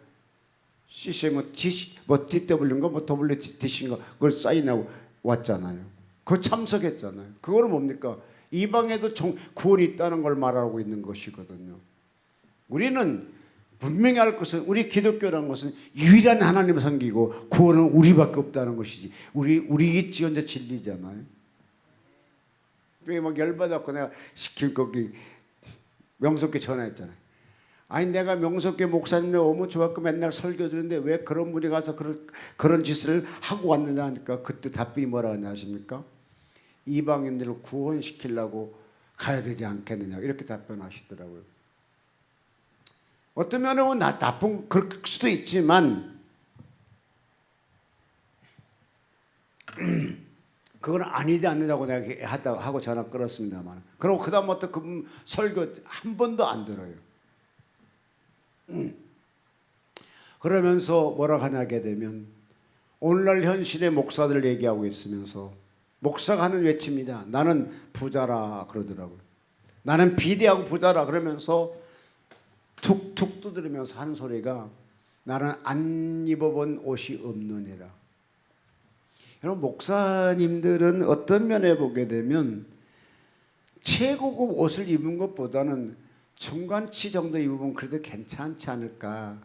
CCM DW인가 WTC인가 그걸 사인하고 왔잖아요. 그거 참석했잖아요. 그거는 뭡니까? 이방에도 구원이 있다는 걸 말하고 있는 것이거든요. 우리는 분명히 알 것은, 우리 기독교라는 것은 유일한 하나님을 섬기고 구원은 우리밖에 없다는 것이지. 우리 있지언제 진리잖아요. 막 열받았고 내가 시킬 거기 명석교 전화했잖아요. 아니 내가 명석교 목사님네 너무 좋았고 맨날 설교 드는데 왜 그런 분이 가서 그런 짓을 하고 왔느냐 하니까, 그때 답변이 뭐라 하냐 아십니까? 이방인들을 구원시키려고 가야 되지 않겠느냐, 이렇게 답변하시더라고요. 어떤 면은 나쁜 그럴 수도 있지만 그건 아니지 않느냐고 내가 하고 전화 끊었습니다만, 그리고 그다음부터 그 설교 한 번도 안 들어요. 그러면서 뭐라 하냐게 되면, 오늘날 현실의 목사들 얘기하고 있으면서 목사가 하는 외칩니다. 나는 부자라 그러더라고요. 나는 비대하고 부자라 그러면서 툭툭 두드리면서 한 소리가, 나는 안 입어본 옷이 없느니라. 여러분, 목사님들은 어떤 면에 보게 되면 최고급 옷을 입은 것보다는 중간치 정도 입으면 그래도 괜찮지 않을까.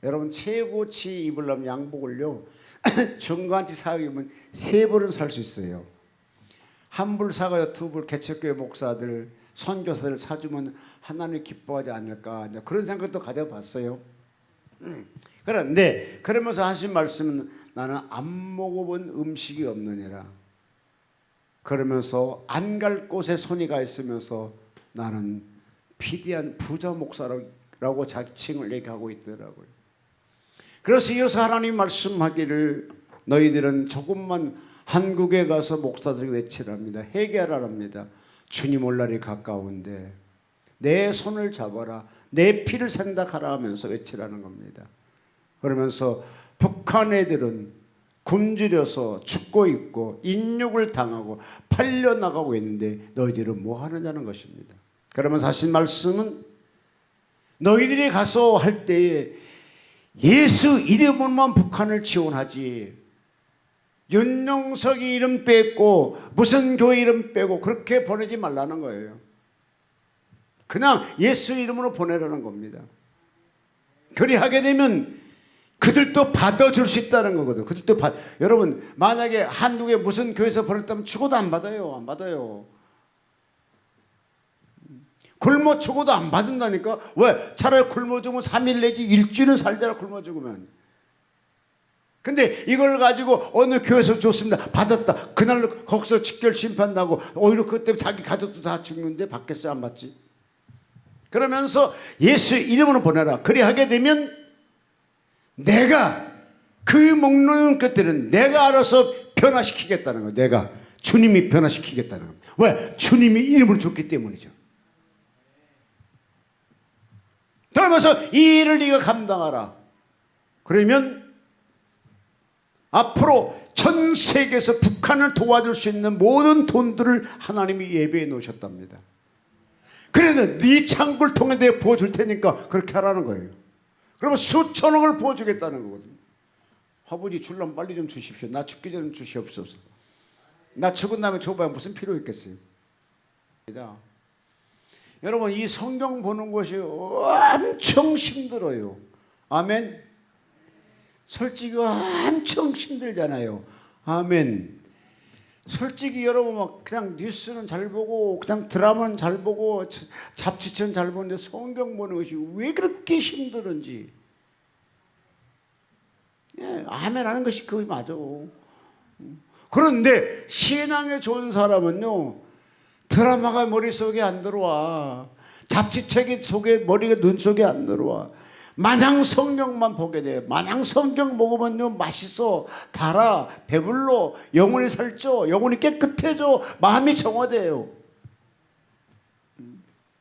여러분, 최고치 입으려면 양복을요 중간치 사입으면 3벌은 살 수 있어요. 한 벌 사가지고 2벌 개척교회 목사들, 선교사들 사주면 하나님 기뻐하지 않을까, 그런 생각도 가져봤어요. 그런데 그러면서 하신 말씀은, 나는 안 먹어본 음식이 없느니라. 그러면서 안 갈 곳에 손이 가 있으면서 나는 비대한 부자 목사라고 자칭을 얘기하고 있더라고요. 그래서 이어서 하나님 말씀하기를, 너희들은 조금만 한국에 가서 목사들이 외치랍니다. 회개하랍니다. 주님 올 날이 가까운데 내 손을 잡아라, 내 피를 생각하라 하면서 외치라는 겁니다. 그러면서 북한 애들은 굶주려서 죽고 있고 인육을 당하고 팔려나가고 있는데 너희들은 뭐 하느냐는 것입니다. 그러면서 하신 말씀은, 너희들이 가서 할 때에 예수 이름으로만 북한을 지원하지, 윤용석이 이름 뺐고 무슨 교회 이름 빼고 그렇게 보내지 말라는 거예요. 그냥 예수 이름으로 보내라는 겁니다. 그리하게 되면 그들도 받아줄 수 있다는 거거든요. 여러분, 만약에 한국에 무슨 교회에서 보냈다면 죽어도 안 받아요. 안 받아요. 굶어 죽어도 안 받는다니까. 왜? 차라리 굶어 죽으면 3일 내지 일주일은 살잖아, 굶어 죽으면. 근데 이걸 가지고 어느 교회에서 줬습니다, 받았다, 그날로 거기서 직결 심판나고 오히려 그것 때문에 자기 가족도 다 죽는데 받겠어요? 안 받지? 그러면서 예수 이름으로 보내라. 그리하게 되면 내가 그 먹는 것들은 내가 알아서 변화시키겠다는 거예요. 내가, 주님이 변화시키겠다는 거예요. 왜? 주님이 이름을 줬기 때문이죠. 그러면서 이 일을 네가 감당하라. 그러면 앞으로 전 세계에서 북한을 도와줄 수 있는 모든 돈들을 하나님이 예배해 놓으셨답니다. 그래도 네 창구를 통해 내가 부어줄 테니까 그렇게 하라는 거예요. 그러면 수천억을 부어주겠다는 거거든요. 아버지 줄라면 빨리 좀 주십시오. 나 죽기 전에 주시옵소서. 나 죽은 다음에 줘봐야 무슨 필요 있겠어요. 여러분 이 성경 보는 것이 엄청 힘들어요. 아멘. 솔직히 엄청 힘들잖아요. 아멘. 솔직히 여러분 막 그냥 뉴스는 잘 보고 그냥 드라마는 잘 보고 잡지처럼 잘 보는데 성경 보는 것이 왜 그렇게 힘들은지. 예, 아멘 하는 것이 그게 맞아. 그런데 신앙에 좋은 사람은요, 드라마가 머릿속에 안 들어와. 잡지책 속에 머리가 눈 속에 안 들어와. 마냥 성경만 보게 돼. 마냥 성경 먹으면요 맛있어, 달아, 배불러, 영혼이 살쪄, 영혼이 깨끗해져, 마음이 정화돼요.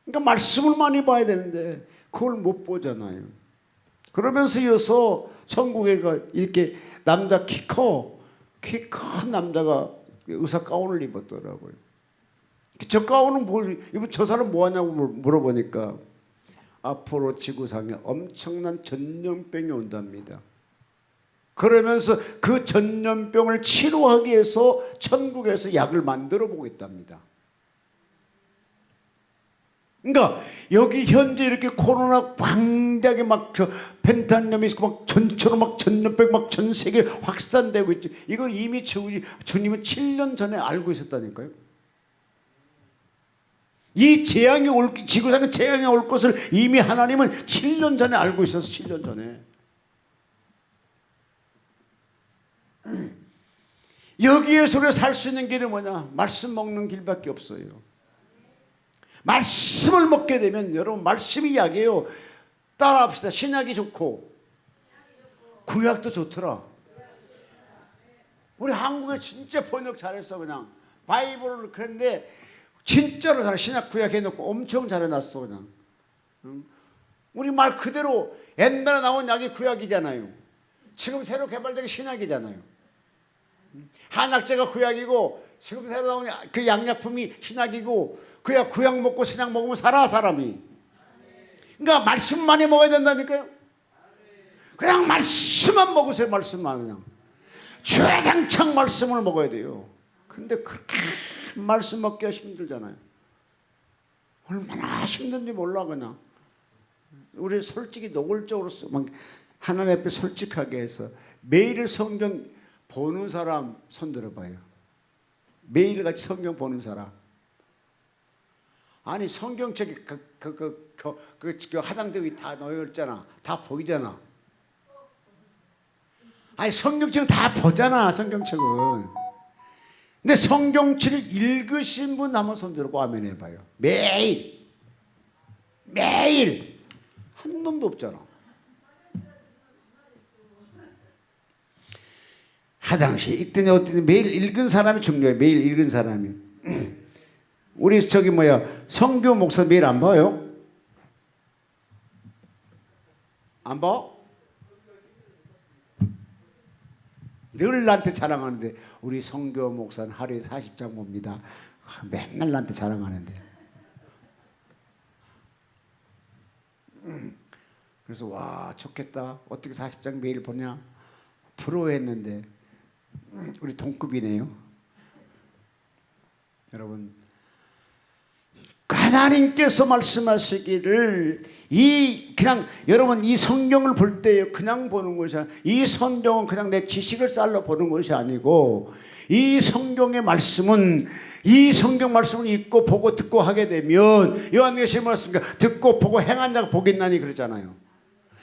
그러니까 말씀을 많이 봐야 되는데 그걸 못 보잖아요. 그러면서 이어서 천국에 이렇게 남자 키 큰 남자가 의사 가운을 입었더라고요. 저 가운은 저 사람 뭐 하냐고 물어보니까 앞으로 지구상에 엄청난 전염병이 온답니다. 그러면서 그 전염병을 치료하기 위해서 천국에서 약을 만들어 보고 있답니다. 그러니까 여기 현재 이렇게 코로나 광대하게 막 펜탄염이 있고 막 전처럼 막 전염병 막 전 세계 확산되고 있죠. 이걸 이미 주님은 7년 전에 알고 있었다니까요. 이 재앙이 지구상에 재앙이 올 것을 이미 하나님은 7년 전에 알고 있었어. 7년 전에. 여기에서 우리가 살 수 있는 길은 뭐냐? 말씀 먹는 길밖에 없어요. 말씀을 먹게 되면 여러분 말씀이 약이에요. 따라합시다. 신약이 좋고 구약도 좋더라. 우리 한국에 진짜 번역 잘했어. 그냥 바이블을. 그런데 진짜로 잘 신약 구약 해놓고 엄청 잘해놨어. 그냥 우리 말 그대로 옛날에 나온 약이 구약이잖아요. 지금 새로 개발된 게 신약이잖아요. 한약재가 구약이고 지금 새로 나온 그 양약품이 신약이고, 그야 구약 먹고 신약 먹으면 살아 사람이. 그러니까 말씀 많이 먹어야 된다니까요. 그냥 말씀만 먹으세요. 말씀만 그냥 주야장창 말씀을 먹어야 돼요. 근데 그렇게 말씀 먹기가 힘들잖아요. 얼마나 힘든지 몰라. 그냥 우리 솔직히 노골적으로 하나님 앞에 솔직하게 해서 매일 성경 보는 사람 손 들어봐요. 매일같이 성경 보는 사람. 아니 성경책에 그 하단대 위 다 놓여있잖아. 다 보이잖아. 아니 성경책은 다 보잖아. 성경책은. 근데 성경책을 읽으신 분 한번 손 들고 아멘 해봐요. 매일 한 놈도 없잖아. 화장실 읽더니 어떻게 매일 읽은 사람이 중요해. 매일 읽은 사람이. 우리 성교 목사 매일 안 봐요? 안 봐? 늘 나한테 자랑하는데 우리 성교 목사는 하루에 40장 봅니다. 맨날 나한테 자랑하는데. 그래서 와 좋겠다. 어떻게 40장 매일 보냐? 부러워했는데 우리 동급이네요. 여러분 하나님께서 말씀하시기를 그냥 여러분 이 성경을 볼 때 그냥 보는 것이 아니라 이 성경은 그냥 내 지식을 쌓으려 보는 것이 아니고 이 성경의 말씀은 이 성경 말씀을 읽고 보고 듣고 하게 되면 요한계시록 말씀입니까? 듣고 보고 행한 자가 복이 있나니 그러잖아요.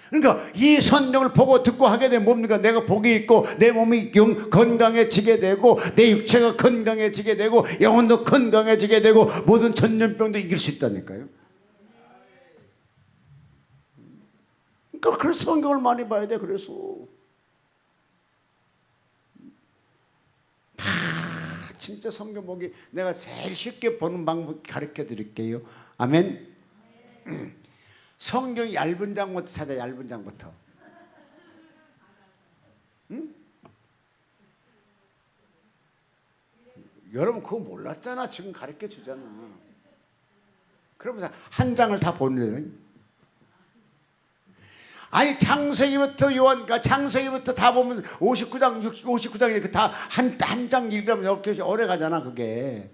그러니까 이 성경을 보고 듣고 하게 되면 뭡니까? 내가 복이 있고 내 몸이 건강해지게 되고 내 육체가 건강해지게 되고 영혼도 건강해지게 되고 모든 전염병도 이길 수 있다니까요. 그러니까 그래서 성경을 많이 봐야 돼. 그래서 진짜 성경 보기 내가 제일 쉽게 보는 방법 가르쳐 드릴게요. 아멘. 성경 얇은 장부터 찾아. 얇은 장부터. 응? 여러분 그거 몰랐잖아. 지금 가르쳐 주잖아. 그러면서 한 장을 다 보는. 아니 창세기부터 요한가 창세기부터 다 보면 59장 59장 이렇게 다 한 장 읽으면 이렇게 오래 가잖아 그게.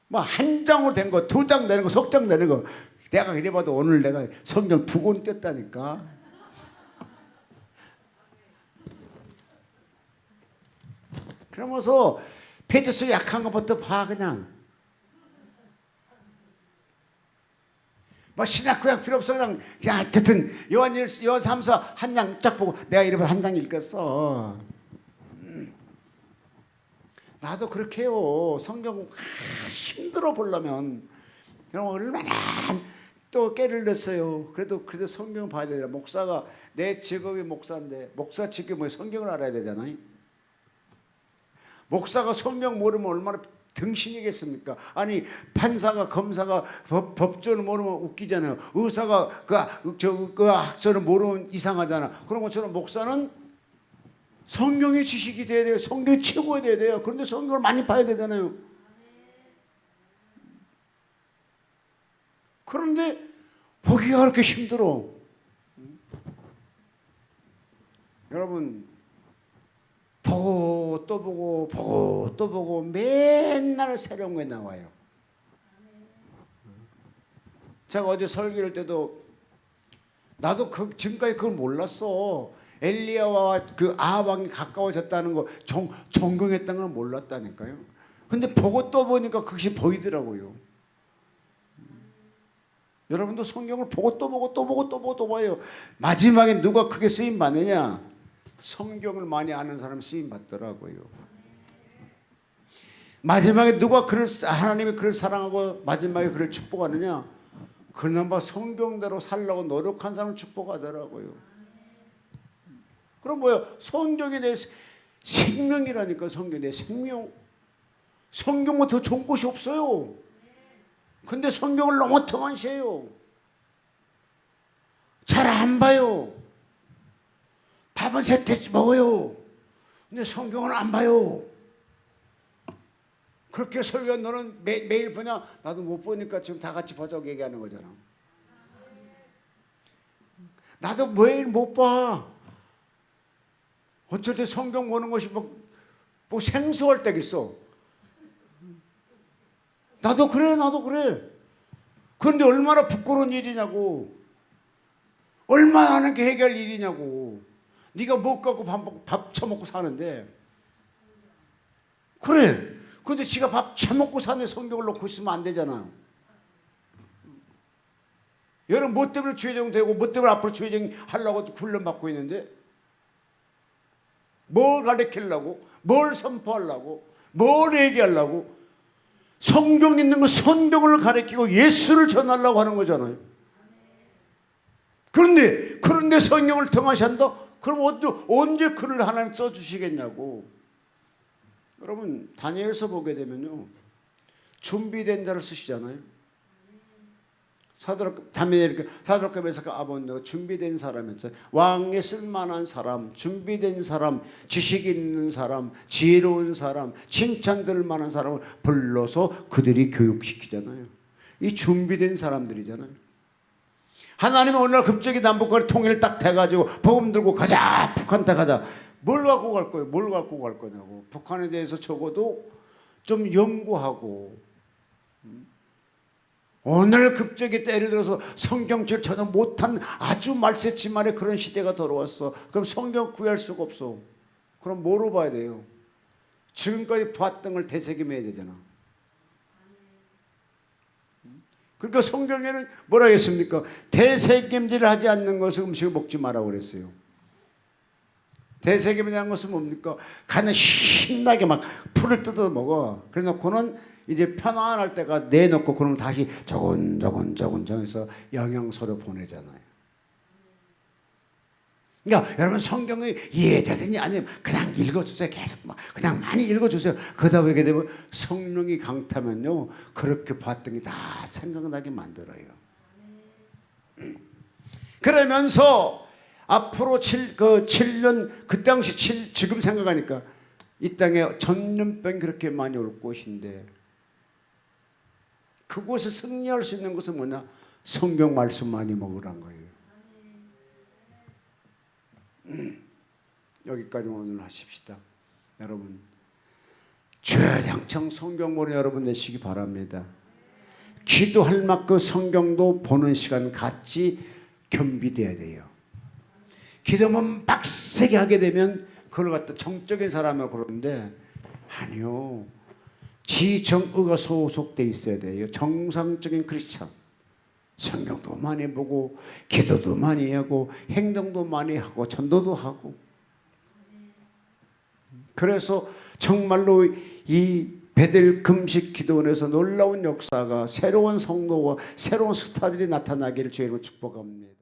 뭐 한 장으로 된 거, 두 장 되는 거, 석 장 되는 거. 내가 이래봐도 오늘 내가 성경 2권 뗐다니까. 그러면서 페이지수 약한 것부터 봐 그냥. 뭐 신학구약 필요 없어 그냥 하여튼 요한 3서 한 장 쫙 보고 내가 이러면 한 장 읽었어. 나도 그렇게 해요. 성경 힘들어 보려면 그럼 얼마나 또 깨를 냈어요. 그래도 성경 봐야 되잖아. 목사가 내 직업이 목사인데 목사 직업이 뭐 성경을 알아야 되잖아요. 목사가 성경 모르면 얼마나 등신이겠습니까? 아니 판사가 검사가 법조를 모르면 웃기잖아요. 의사가 그 학설을 모르면 이상하잖아. 그런 것처럼 목사는 성경의 지식이 돼야 돼요. 성경이 최고가 돼야 돼요. 그런데 성경을 많이 봐야 되잖아요. 그런데 보기가 그렇게 힘들어. 여러분 보고 또 보고 보고 또 보고 맨날 새로운 게 나와요. 제가 어제 설교할 때도 나도 지금까지 그걸 몰랐어. 엘리야와 그 아합 왕이 가까워졌다는 거 존경했다는 걸 몰랐다니까요. 근데 보고 또 보니까 그것이 보이더라고요. 여러분도 성경을 보고 또 보고 또 보고 또 보고 또 봐요. 마지막에 누가 크게 쓰임 받느냐? 성경을 많이 아는 사람이 쓰임 받더라고요. 마지막에 누가 하나님이 그를 사랑하고 마지막에 그를 축복하느냐? 그나마 성경대로 살려고 노력한 사람을 축복하더라고요. 그럼 뭐야? 성경이 내 생명이라니까. 성경이 내 생명. 성경보다 더 좋은 것이 없어요. 근데 성경을 너무 등한시해요. 잘 안 봐요. 밥은 세트 먹어요. 근데 성경은 안 봐요. 그렇게 설교 너는 매일 보냐? 나도 못 보니까 지금 다 같이 보자고 얘기하는 거잖아. 나도 매일 못 봐. 어쩔 때 성경 보는 것이 뭐 생소할 때가 있어. 나도 그래. 그런데 얼마나 부끄러운 일이냐고. 얼마나 하는 게 해결 일이냐고. 네가 못 갖고 밥 처먹고 사는데. 그래. 근데 지가 밥 처먹고 사는데 성경을 놓고 있으면 안 되잖아. 여러분 뭐 때문에 죄정 되고 뭐 때문에 앞으로 죄정 하려고 훈련받고 있는데 뭘 가르치려고, 뭘 선포하려고, 뭘 얘기하려고. 성경 있는 거 성경을 가르치고 예수를 전하려고 하는 거잖아요. 그런데 성경을 통하신다? 그럼 언제 글을 하나님 써주시겠냐고. 여러분 다니엘서 보게 되면요, 준비된 자를 쓰시잖아요. 사드락 메삭 아벤노고 준비된 사람이었어요. 왕에 쓸만한 사람, 준비된 사람, 지식 있는 사람, 지혜로운 사람, 칭찬들 만한 사람을 불러서 그들이 교육시키잖아요. 이 준비된 사람들이잖아요. 하나님은 오늘 갑자기 남북한의 통일 딱 돼가지고 복음 들고 가자, 북한 때 가자. 뭘 갖고 갈 거예요? 뭘 갖고 갈 거냐고. 북한에 대해서 적어도 좀 연구하고. 오늘 급격히 예를 들어서 성경책 전혀 못한 아주 말세치만의 그런 시대가 돌아왔어. 그럼 성경 구할 수가 없어. 그럼 뭐로 봐야 돼요? 지금까지 봤던 걸 되새김해야 되잖아. 그러니까 성경에는 뭐라 했습니까? 되새김질을 하지 않는 것을 음식을 먹지 말라고 그랬어요. 되새김이라는 것은 뭡니까? 간에 신나게 막 풀을 뜯어 먹어. 그래 놓고는 이제 편안할 때가 내놓고 그러면 다시 조곤조곤 해서 영양소를 보내잖아요. 그러니까 여러분 성경이 이해되든지 아니면 그냥 읽어주세요. 계속 막 그냥 많이 읽어주세요. 그러다 보게 되면 성령이 강타면요, 그렇게 봤던 게 다 생각나게 만들어요. 그러면서 앞으로 7년 그 당시 지금 생각하니까 이 땅에 전염병이 그렇게 많이 올 곳인데 그곳에 승리할 수 있는 것은 뭐냐? 성경 말씀 많이 먹으란 거예요. 여기까지 오늘 하십시다. 여러분 주야장창 성경보는 여러분 되시기 바랍니다. 기도할 만큼 성경도 보는 시간 같이 겸비돼야 돼요. 기도만 빡세게 하게 되면 그걸 갖다 정적인 사람을 그러는데 아니요. 지정의가 소속돼 있어야 돼요. 정상적인 크리스찬. 성경도 많이 보고 기도도 많이 하고 행동도 많이 하고 전도도 하고. 그래서 정말로 이 베델 금식 기도원에서 놀라운 역사가 새로운 성도와 새로운 스타들이 나타나기를 주의 이름으로 축복합니다.